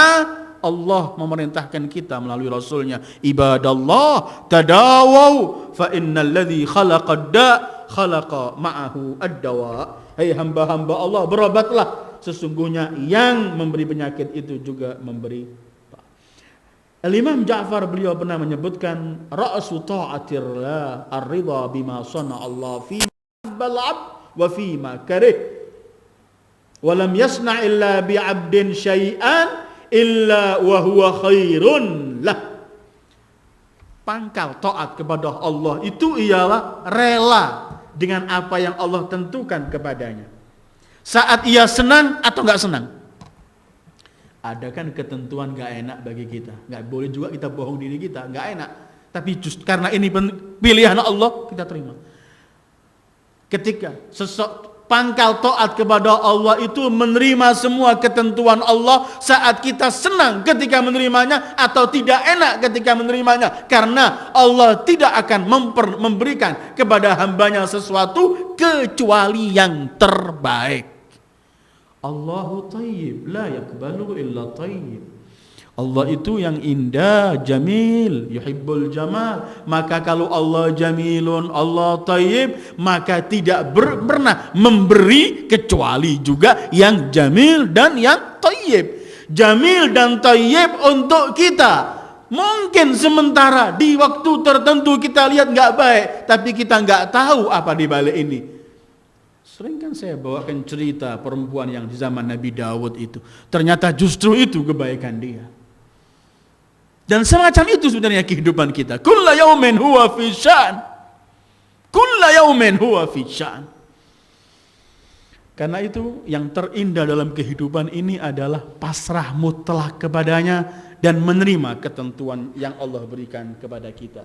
Allah memerintahkan kita melalui Rasulnya, ibadallah tadawau fa innal ladzi khalaqad da khalaqa ma'ahu ad-dawa. Hai hamba-hamba Allah, berobatlah, sesungguhnya yang memberi penyakit itu juga memberi. Al-Imam Ja'far beliau pernah menyebutkan ra'su ta'atillah ar-ridha bima sana'a Allah fi bal'ab wa fi ma karih wa lam yasna' illa bi 'abdin syai'an illa wa huwa khairun lah. Pangkal taat kepada Allah itu ialah rela dengan apa yang Allah tentukan kepadanya. Saat ia senang atau enggak senang. Ada kan ketentuan enggak enak bagi kita. Enggak boleh juga kita bohong diri kita, enggak enak. Tapi just karena ini pilihan Allah, kita terima. Ketika pangkal taat kepada Allah itu menerima semua ketentuan Allah saat kita senang ketika menerimanya atau tidak enak ketika menerimanya, karena Allah tidak akan memberikan kepada hambanya sesuatu kecuali yang terbaik. Allahu tayyib la yaqbalu illa tayyib. Allah itu yang indah, jamil, yuhibbul jamal. Maka kalau Allah jamilun, Allah tayyib, maka tidak pernah memberi kecuali juga yang jamil dan yang tayyib. Jamil dan tayyib untuk kita. Mungkin sementara di waktu tertentu kita lihat nggak baik, tapi kita nggak tahu apa di balik ini. Sering kan saya bawakan cerita perempuan yang di zaman Nabi Daud itu. Ternyata justru itu kebaikan dia. Dan semacam itu sebenarnya kehidupan kita. Kulla yaumin huwa fi sya'n. Kulla yaumin huwa fi sya'n. Karena itu yang terindah dalam kehidupan ini adalah pasrah mutlak kepadanya dan menerima ketentuan yang Allah berikan kepada kita.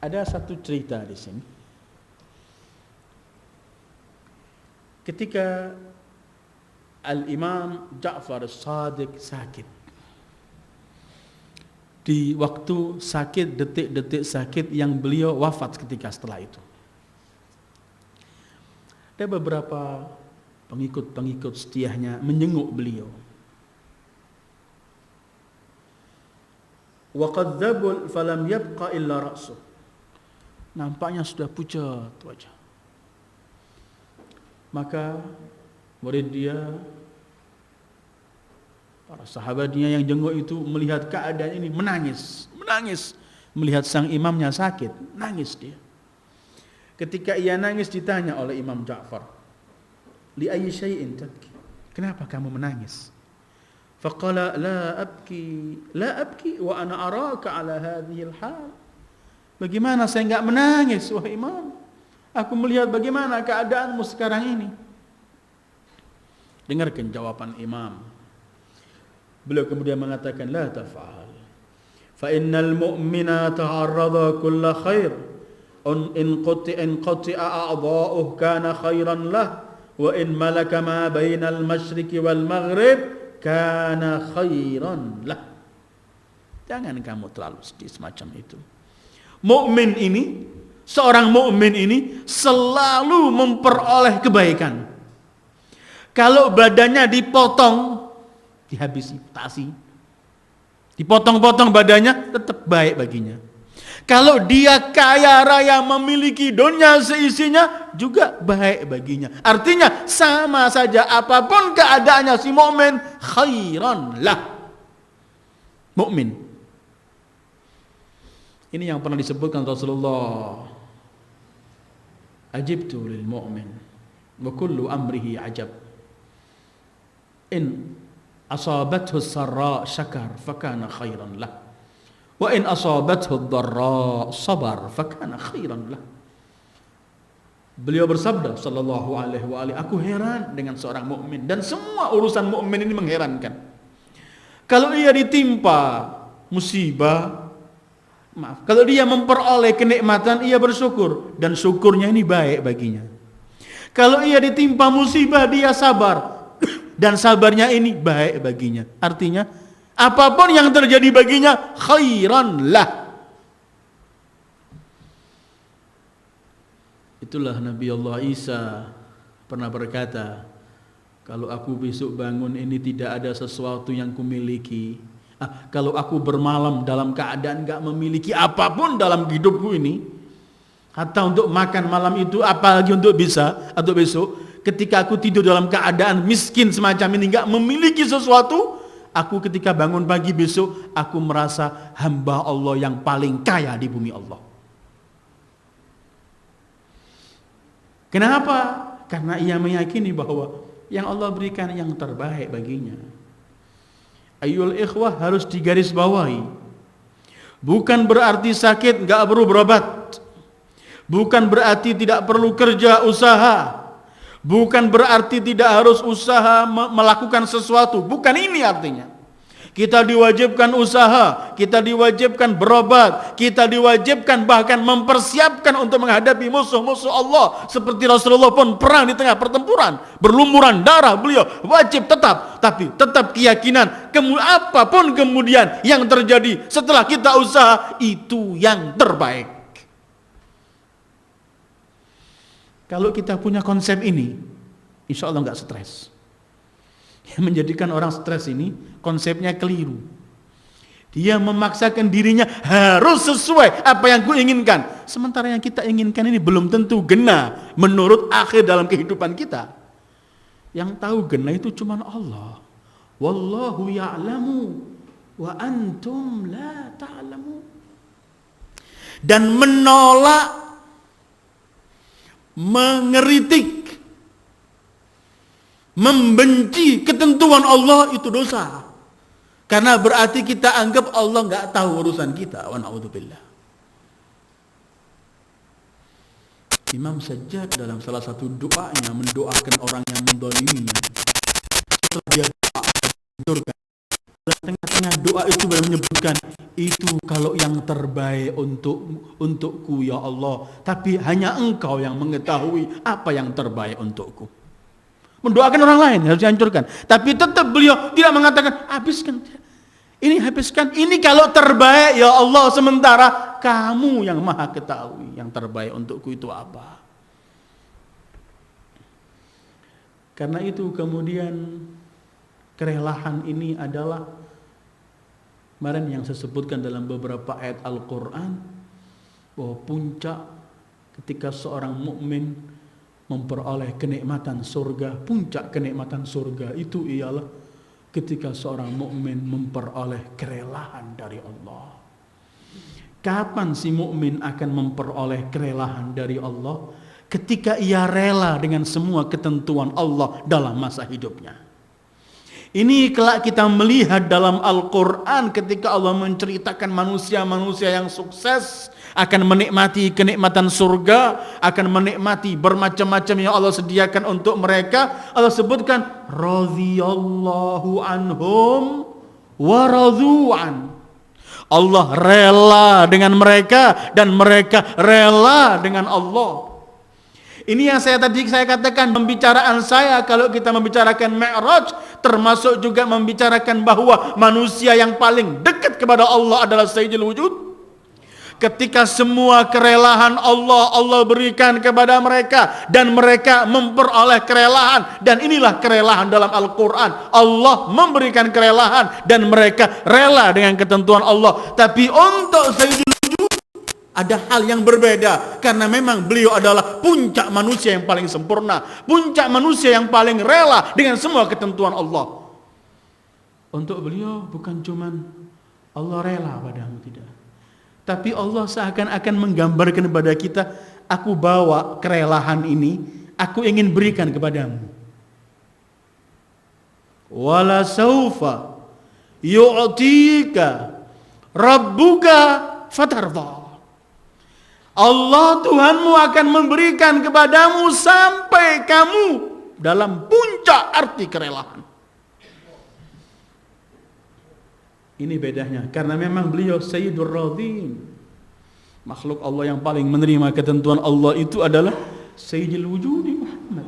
Ada satu cerita di sini. Ketika Al-Imam Ja'far As-Sadiq sakit. Di waktu sakit, detik-detik sakit yang beliau wafat ketika setelah itu. Ada beberapa pengikut-pengikut setiahnya menjenguk beliau. Wa qad dzabul falam yabqa illa ra'suh. Nampaknya sudah pucat wajah. Maka murid dia, para sahabatnya yang jenguk itu melihat keadaan ini menangis, melihat sang imamnya sakit, nangis dia. Ketika ia nangis ditanya oleh Imam Ja'far, li ayyi syai'in tabki? Kenapa kamu menangis? Faqala la abki wa ana araka ala hadhihi al-hal. Bagaimana saya enggak menangis wahai imam? Aku melihat bagaimana keadaanmu sekarang ini. Dengarkan jawaban imam. Beliau kemudian mengatakan, la taf'al. Fa innal mu'mina ta'arrada kulla khair. In qati'a a'dha'uhu kana khairan lah. Wa in malaka ma bainal masyriqi wal maghrib kana khairan lah. Jangan kamu terlalu sedih semacam itu. Mukmin ini, seorang mukmin ini selalu memperoleh kebaikan. Kalau badannya dipotong, dihabisi tasi, dipotong-potong badannya, tetap baik baginya. Kalau dia kaya raya memiliki dunia seisinya, juga baik baginya. Artinya sama saja, apapun keadaannya si mukmin, khairan lah. Mukmin. Ini yang pernah disebutkan Rasulullah. Ajibtu lil mu'min wa kullu amrihi ajab. In asabathu sarra syakar fakana khairan lah. Wa in asabathu dharra sabar fakana khairan lah. Beliau bersabda sallallahu alaihi wa alihi, aku heran dengan seorang mukmin dan semua urusan mukmin ini mengherankan. Kalau ia ditimpa musibah, kalau dia memperoleh kenikmatan, ia bersyukur dan syukurnya ini baik baginya. Kalau ia ditimpa musibah, dia sabar dan sabarnya ini baik baginya. Artinya apapun yang terjadi baginya khairan lah. Itulah Nabi Allah Isa pernah berkata, kalau aku besok bangun ini tidak ada sesuatu yang kumiliki, kalau aku bermalam dalam keadaan gak memiliki apapun dalam hidupku ini, hatta untuk makan malam itu, apalagi untuk besok, ketika aku tidur dalam keadaan miskin semacam ini, gak memiliki sesuatu, aku ketika bangun pagi besok, aku merasa hamba Allah yang paling kaya di bumi Allah. Kenapa? Karena ia meyakini bahwa yang Allah berikan yang terbaik baginya. Ayyul ikhwah, harus digarisbawahi. Bukan berarti sakit enggak perlu berobat. Bukan berarti tidak perlu kerja usaha. Bukan berarti tidak harus usaha melakukan sesuatu. Bukan ini artinya. Kita diwajibkan usaha, kita diwajibkan berobat, kita diwajibkan bahkan mempersiapkan untuk menghadapi musuh-musuh Allah. Seperti Rasulullah pun perang di tengah pertempuran, berlumuran darah, beliau wajib tetap, tapi tetap keyakinan apapun kemudian yang terjadi setelah kita usaha, itu yang terbaik. Kalau kita punya konsep ini, insya Allah nggak stres. Yang menjadikan orang stres ini konsepnya keliru. Dia memaksakan dirinya harus sesuai apa yang kuinginkan, sementara yang kita inginkan ini belum tentu gena menurut akhir dalam kehidupan kita. Yang tahu gena itu cuma Allah. Wallahu ya'lamu wa antum la ta'lamu. Dan menolak, mengeritik, membenci ketentuan Allah itu dosa. Karena berarti kita anggap Allah enggak tahu urusan kita. Wa na'udzubillah. Imam Sajjad dalam salah satu doanya mendoakan orang yang mendoliminya. Setelah dia doa, dalam tengah-tengah doa itu menyebutkan, itu kalau yang terbaik untukku ya Allah, tapi hanya Engkau yang mengetahui apa yang terbaik untukku. Mendoakan orang lain harus dihancurkan, tapi tetap beliau tidak mengatakan habiskan ini, habiskan ini kalau terbaik ya Allah, sementara kamu yang maha ketahui yang terbaik untukku itu apa. Karena itu kemudian kerelahan ini adalah kemarin yang saya sebutkan dalam beberapa ayat Al-Quran, bahwa puncak ketika seorang mukmin memperoleh kenikmatan surga, puncak kenikmatan surga itu ialah ketika seorang mukmin memperoleh kerelaan dari Allah. Kapan si mukmin akan memperoleh kerelaan dari Allah? Ketika ia rela dengan semua ketentuan Allah dalam masa hidupnya. Ini kelak kita melihat dalam Al-Quran ketika Allah menceritakan manusia-manusia yang sukses akan menikmati kenikmatan surga, akan menikmati bermacam-macam yang Allah sediakan untuk mereka. Allah sebutkan radhiyallahu anhum wa radhu'an. Allah rela dengan mereka dan mereka rela dengan Allah. Ini yang saya katakan pembicaraan saya kalau kita membicarakan Mi'raj, termasuk juga membicarakan bahwa manusia yang paling dekat kepada Allah adalah Sayyidul Wujud. ketika semua kerelaan Allah berikan kepada mereka dan mereka memperoleh kerelaan, dan inilah kerelaan dalam Al-Quran. Allah memberikan kerelaan dan mereka rela dengan ketentuan Allah. Tapi untuk Sayyidul Wujud ada hal yang berbeda, karena memang beliau adalah puncak manusia yang paling sempurna, puncak manusia yang paling rela dengan semua ketentuan Allah. Untuk beliau bukan cuman Allah rela padamu, tidak, tapi Allah seakan-akan menggambarkan kepada kita, aku bawa kerelaan ini, aku ingin berikan kepadamu. Wala saufa yu'tika rabbuka fatardha. Allah Tuhanmu akan memberikan kepadamu sampai kamu dalam puncak arti kerelaan. Ini bedanya, karena memang beliau Sayyidul Radhin. Makhluk Allah yang paling menerima ketentuan Allah itu adalah Sayyidul Wujudi Muhammad.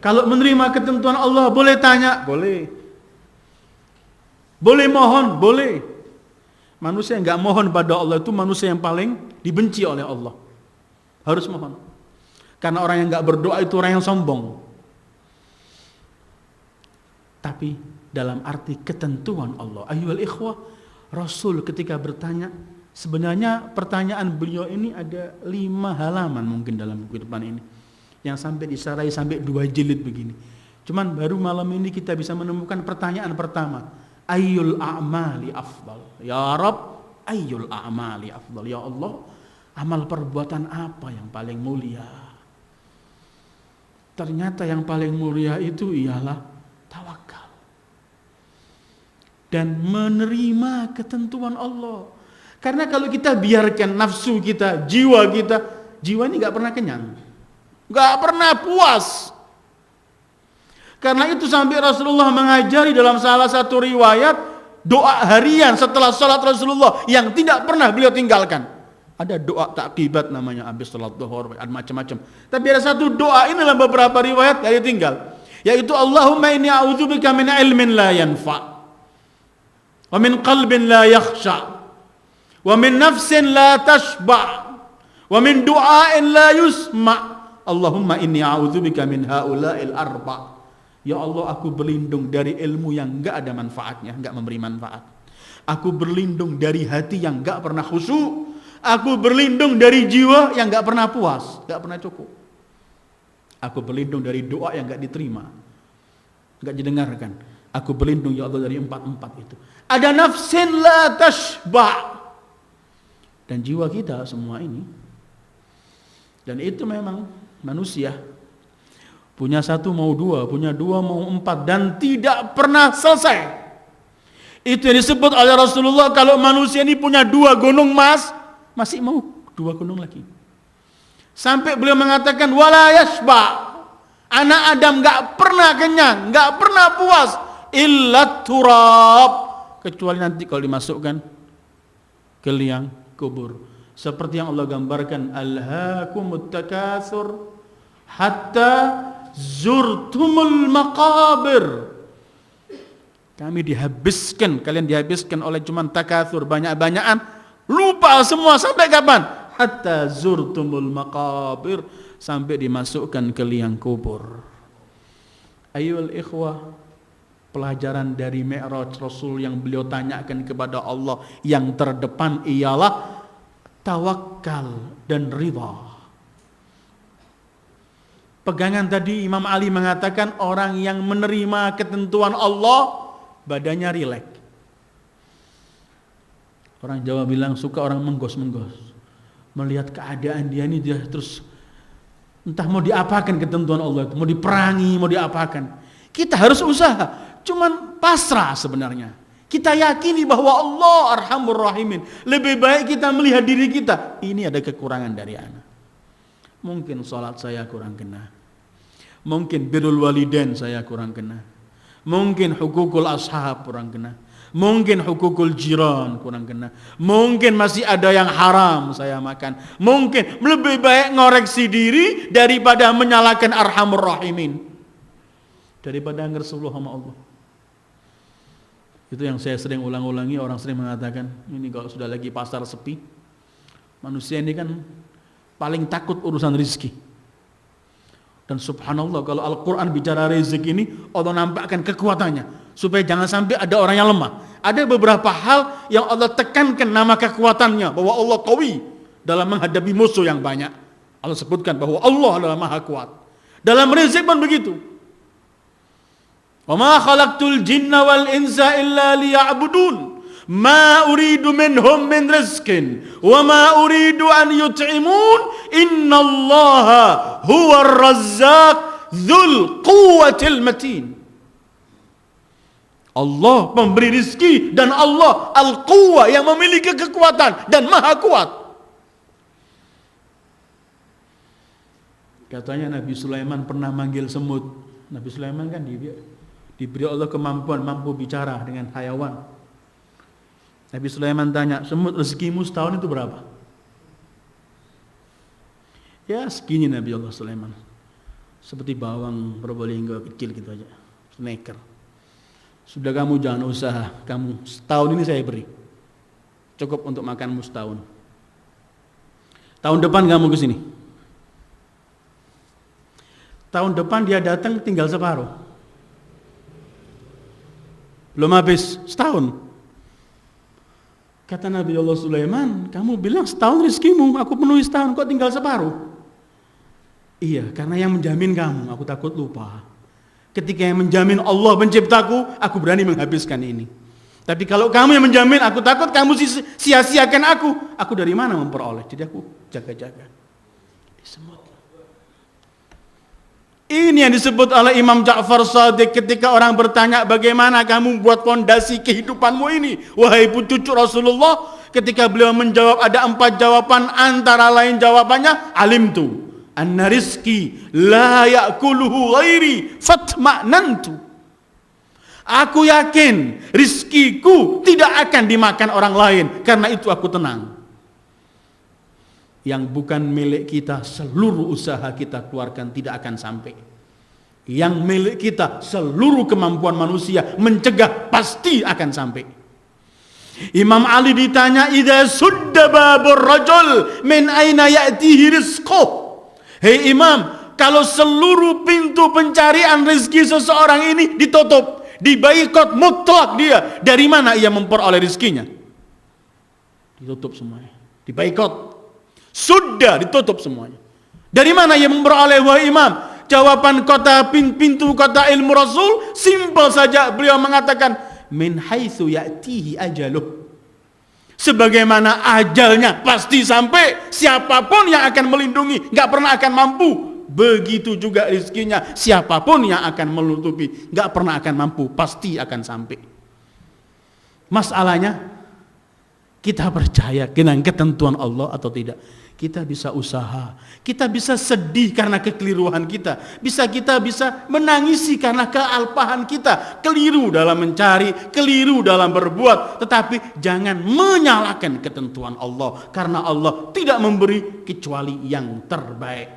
Kalau menerima ketentuan Allah boleh tanya, boleh. Boleh mohon, boleh. Manusia yang enggak mohon pada Allah itu manusia yang paling dibenci oleh Allah. Harus mohon. Karena orang yang enggak berdoa itu orang yang sombong. Tapi dalam arti ketentuan Allah, ayyuhal ikhwah, Rasul ketika bertanya, sebenarnya pertanyaan beliau ini ada 5 halaman mungkin dalam buku depan ini, yang sampai disarai sampai 2 jilid begini. Cuman baru malam ini kita bisa menemukan pertanyaan pertama, ayyul a'mali afdal? Ya Rabb, ayyul a'mali afdal? Ya Allah, amal perbuatan apa yang paling mulia? Ternyata yang paling mulia itu ialah tawakal dan menerima ketentuan Allah. Karena kalau kita biarkan nafsu kita, jiwa ini gak pernah kenyang, gak pernah puas. Karena itu sampai Rasulullah mengajari dalam salah satu riwayat, doa harian setelah salat Rasulullah yang tidak pernah beliau tinggalkan. Ada doa taqibat namanya, habis salat zuhur, macam-macam. Tapi ada satu doa ini dalam beberapa riwayat yang ditinggal, yaitu Allahumma inni a'udzubika min ilmin la yanfa' wa min qalbin la yakhsha wa min nafsin la tashba' wa min du'ain la yusma'. Allahumma inni a'udzubika min haula'il arba'. Ya Allah, aku berlindung dari ilmu yang enggak ada manfaatnya, enggak memberi manfaat. Aku berlindung dari hati yang enggak pernah khusyuk. Aku berlindung dari jiwa yang enggak pernah puas, enggak pernah cukup. Aku berlindung dari doa yang enggak diterima, enggak didengarkan. Aku berlindung ya Allah dari 4 itu. Ada nafsin la tashba', dan jiwa kita semua ini. Dan itu memang manusia punya 1 mau 2, punya 2 mau 4, dan tidak pernah selesai. Itu yang disebut oleh Rasulullah, kalau manusia ini punya 2 gunung emas, masih mau 2 gunung lagi. Sampai beliau mengatakan wala yashba', anak Adam enggak pernah kenyang, enggak pernah puas, illa turab, kecuali nanti kalau dimasukkan ke liang kubur. Seperti yang Allah gambarkan, alhaakumut takatsur hatta zurtumul maqabir. Kami dihabiskan, kalian dihabiskan oleh cuman takatsur, banyak-banyakan, lupa semua sampai kapan? Hatta zurtumul maqabir, sampai dimasukkan ke liang kubur. Ayyuhal ikhwah, pelajaran dari Mi'raj Rasul yang beliau tanyakan kepada Allah yang terdepan ialah tawakal dan ridha. Pegangan tadi Imam Ali mengatakan orang yang menerima ketentuan Allah badannya rileks. Orang Jawa bilang suka orang menggos-menggos. Melihat keadaan dia ini, dia terus entah mau diapakan ketentuan Allah itu, mau diperangi, mau diapakan. Kita harus usaha. Cuman pasrah sebenarnya. Kita yakini bahwa Allah Arhamur Rahimin. Lebih baik kita melihat diri kita, ini ada kekurangan dari anak. Mungkin salat saya kurang kena, mungkin birrul walidain saya kurang kena, mungkin hukukul ashab kurang kena, mungkin hukukul jiran kurang kena, mungkin masih ada yang haram saya makan. Mungkin lebih baik ngoreksi diri daripada menyalahkan Arhamur Rahimin, daripada ngersulullah sama Allah. Itu yang saya sering ulang-ulangi, orang sering mengatakan, ini kalau sudah lagi pasar sepi, manusia ini kan paling takut urusan rezeki. Dan subhanallah, kalau Al-Quran bicara rezeki ini, Allah nampakkan kekuatannya, supaya jangan sampai ada orang yang lemah. Ada beberapa hal yang Allah tekankan nama kekuatannya, bahwa Allah qawi dalam menghadapi musuh yang banyak. Allah sebutkan bahwa Allah adalah maha kuat. Dalam rezeki pun begitu. Wa ma khalaqtul jinna wal insa illa liya'budun ma uridu minhum min rizqin wa ma uridu an yut'imun innallaha huwar razzaq dzul quwwatil matin. Allah pemberi rizki dan Allah al-quwwah yang memiliki kekuatan dan maha kuat. Katanya Nabi Sulaiman pernah manggil semut. Nabi Sulaiman kan diberi Allah kemampuan mampu bicara dengan hayawan. Nabi Sulaiman tanya, semut rezekimu setahun itu berapa? Ya segini Nabi Allah Sulaiman. Seperti bawang Probolinggo kecil gitu aja. Sneaker. Sudah kamu jangan usaha, kamu setahun ini saya beri. Cukup untuk makanmu setahun. Tahun depan kamu ke sini. Tahun depan dia datang tinggal separuh. Belum habis setahun. Kata Nabi Allah Sulaiman, kamu bilang setahun rezekimu, aku penuhi setahun, kok tinggal separuh? Iya, karena yang menjamin kamu, aku takut lupa. Ketika yang menjamin Allah penciptaku, aku berani menghabiskan ini. Tapi kalau kamu yang menjamin, aku takut kamu sia-siakan aku. Aku dari mana memperoleh? Jadi aku jaga-jaga. Disemut. Ini yang disebut oleh Imam Ja'far Shadiq ketika orang bertanya, bagaimana kamu buat fondasi kehidupanmu ini, wahai cucu Rasulullah? Ketika beliau menjawab ada 4 jawaban, antara lain jawabannya, alimtu anna rizki la ya'kuluhu ghairi fatma'nantu. Aku yakin rizkiku tidak akan dimakan orang lain, karena itu aku tenang. Yang bukan milik kita, seluruh usaha kita keluarkan tidak akan sampai. Yang milik kita, seluruh kemampuan manusia mencegah pasti akan sampai. Imam Ali ditanya, idza sudda babur rajul min aina ya'tihi rizquh. Hei Imam, kalau seluruh pintu pencarian rezeki seseorang ini ditutup, dibaikot mutlak dia, dari mana ia memperoleh rezekinya? Ditutup semuanya, dibaikot. Sudah ditutup semuanya. Dari mana ia memperoleh, wahai Imam? Jawaban pintu kota ilmu Rasul simpel saja, beliau mengatakan min haitsu ya'tihi ajaluh. Sebagaimana ajalnya pasti sampai, siapapun yang akan melindungi enggak pernah akan mampu. Begitu juga rezekinya, siapapun yang akan menutupi enggak pernah akan mampu, pasti akan sampai. Masalahnya kita percaya dengan ketentuan Allah atau tidak. Kita bisa usaha, kita bisa sedih karena kekeliruan kita, kita bisa menangisi karena kealpahan kita, keliru dalam mencari, keliru dalam berbuat, tetapi jangan menyalahkan ketentuan Allah, karena Allah tidak memberi kecuali yang terbaik.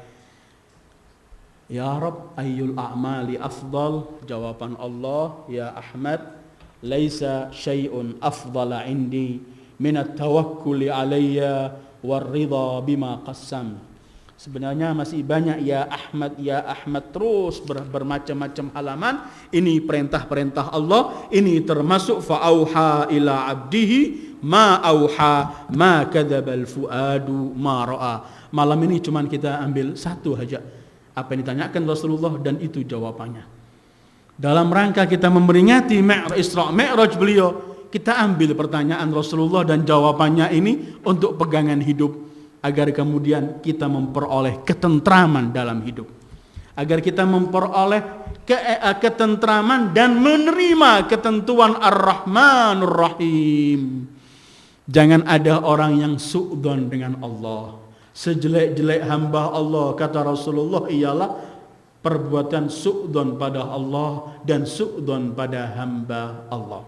Ya Rabb, ayyul a'mali afdal? Jawaban Allah, ya Ahmad, laisa syai'un afdala indi minat tawakkuli alayya warridha bima qassam. Sebenarnya masih banyak ya Ahmad terus bermacam-macam halaman. Ini perintah-perintah Allah, ini termasuk fa'auha ila abdihi ma auha ma kadzabal fuadu ma ra'a. Malam ini cuman kita ambil satu saja apa yang ditanyakan Rasulullah dan itu jawabannya. Dalam rangka kita memperingati Isra Mi'raj beliau, kita ambil pertanyaan Rasulullah dan jawabannya ini untuk pegangan hidup, agar kemudian kita memperoleh ketentraman dalam hidup, agar kita memperoleh ketentraman dan menerima ketentuan Ar-Rahmanur Rahim. Jangan ada orang yang su'dzon dengan Allah. Sejelek-jelek hamba Allah, kata Rasulullah, ialah perbuatan su'dzon pada Allah dan su'dzon pada hamba Allah.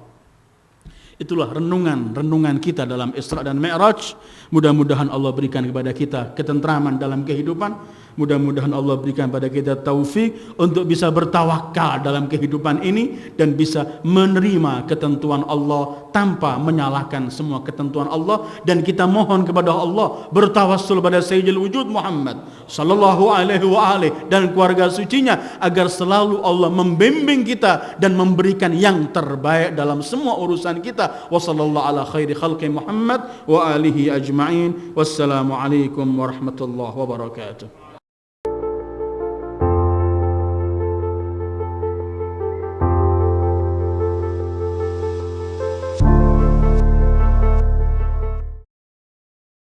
Itulah renungan kita dalam Isra dan Mi'raj. Mudah-mudahan Allah berikan kepada kita ketentraman dalam kehidupan. Mudah-mudahan Allah berikan kepada kita taufik untuk bisa bertawakal dalam kehidupan ini dan bisa menerima ketentuan Allah tanpa menyalahkan semua ketentuan Allah. Dan kita mohon kepada Allah, bertawassul pada Sayyidil Wujud Muhammad sallallahu alaihi wa alihi dan keluarga sucinya, agar selalu Allah membimbing kita dan memberikan yang terbaik dalam semua urusan kita. Wa sallallahu ala khairi khalqi Muhammad wa alihi ajma'in. Wassalamu alaikum warahmatullahi wabarakatuh.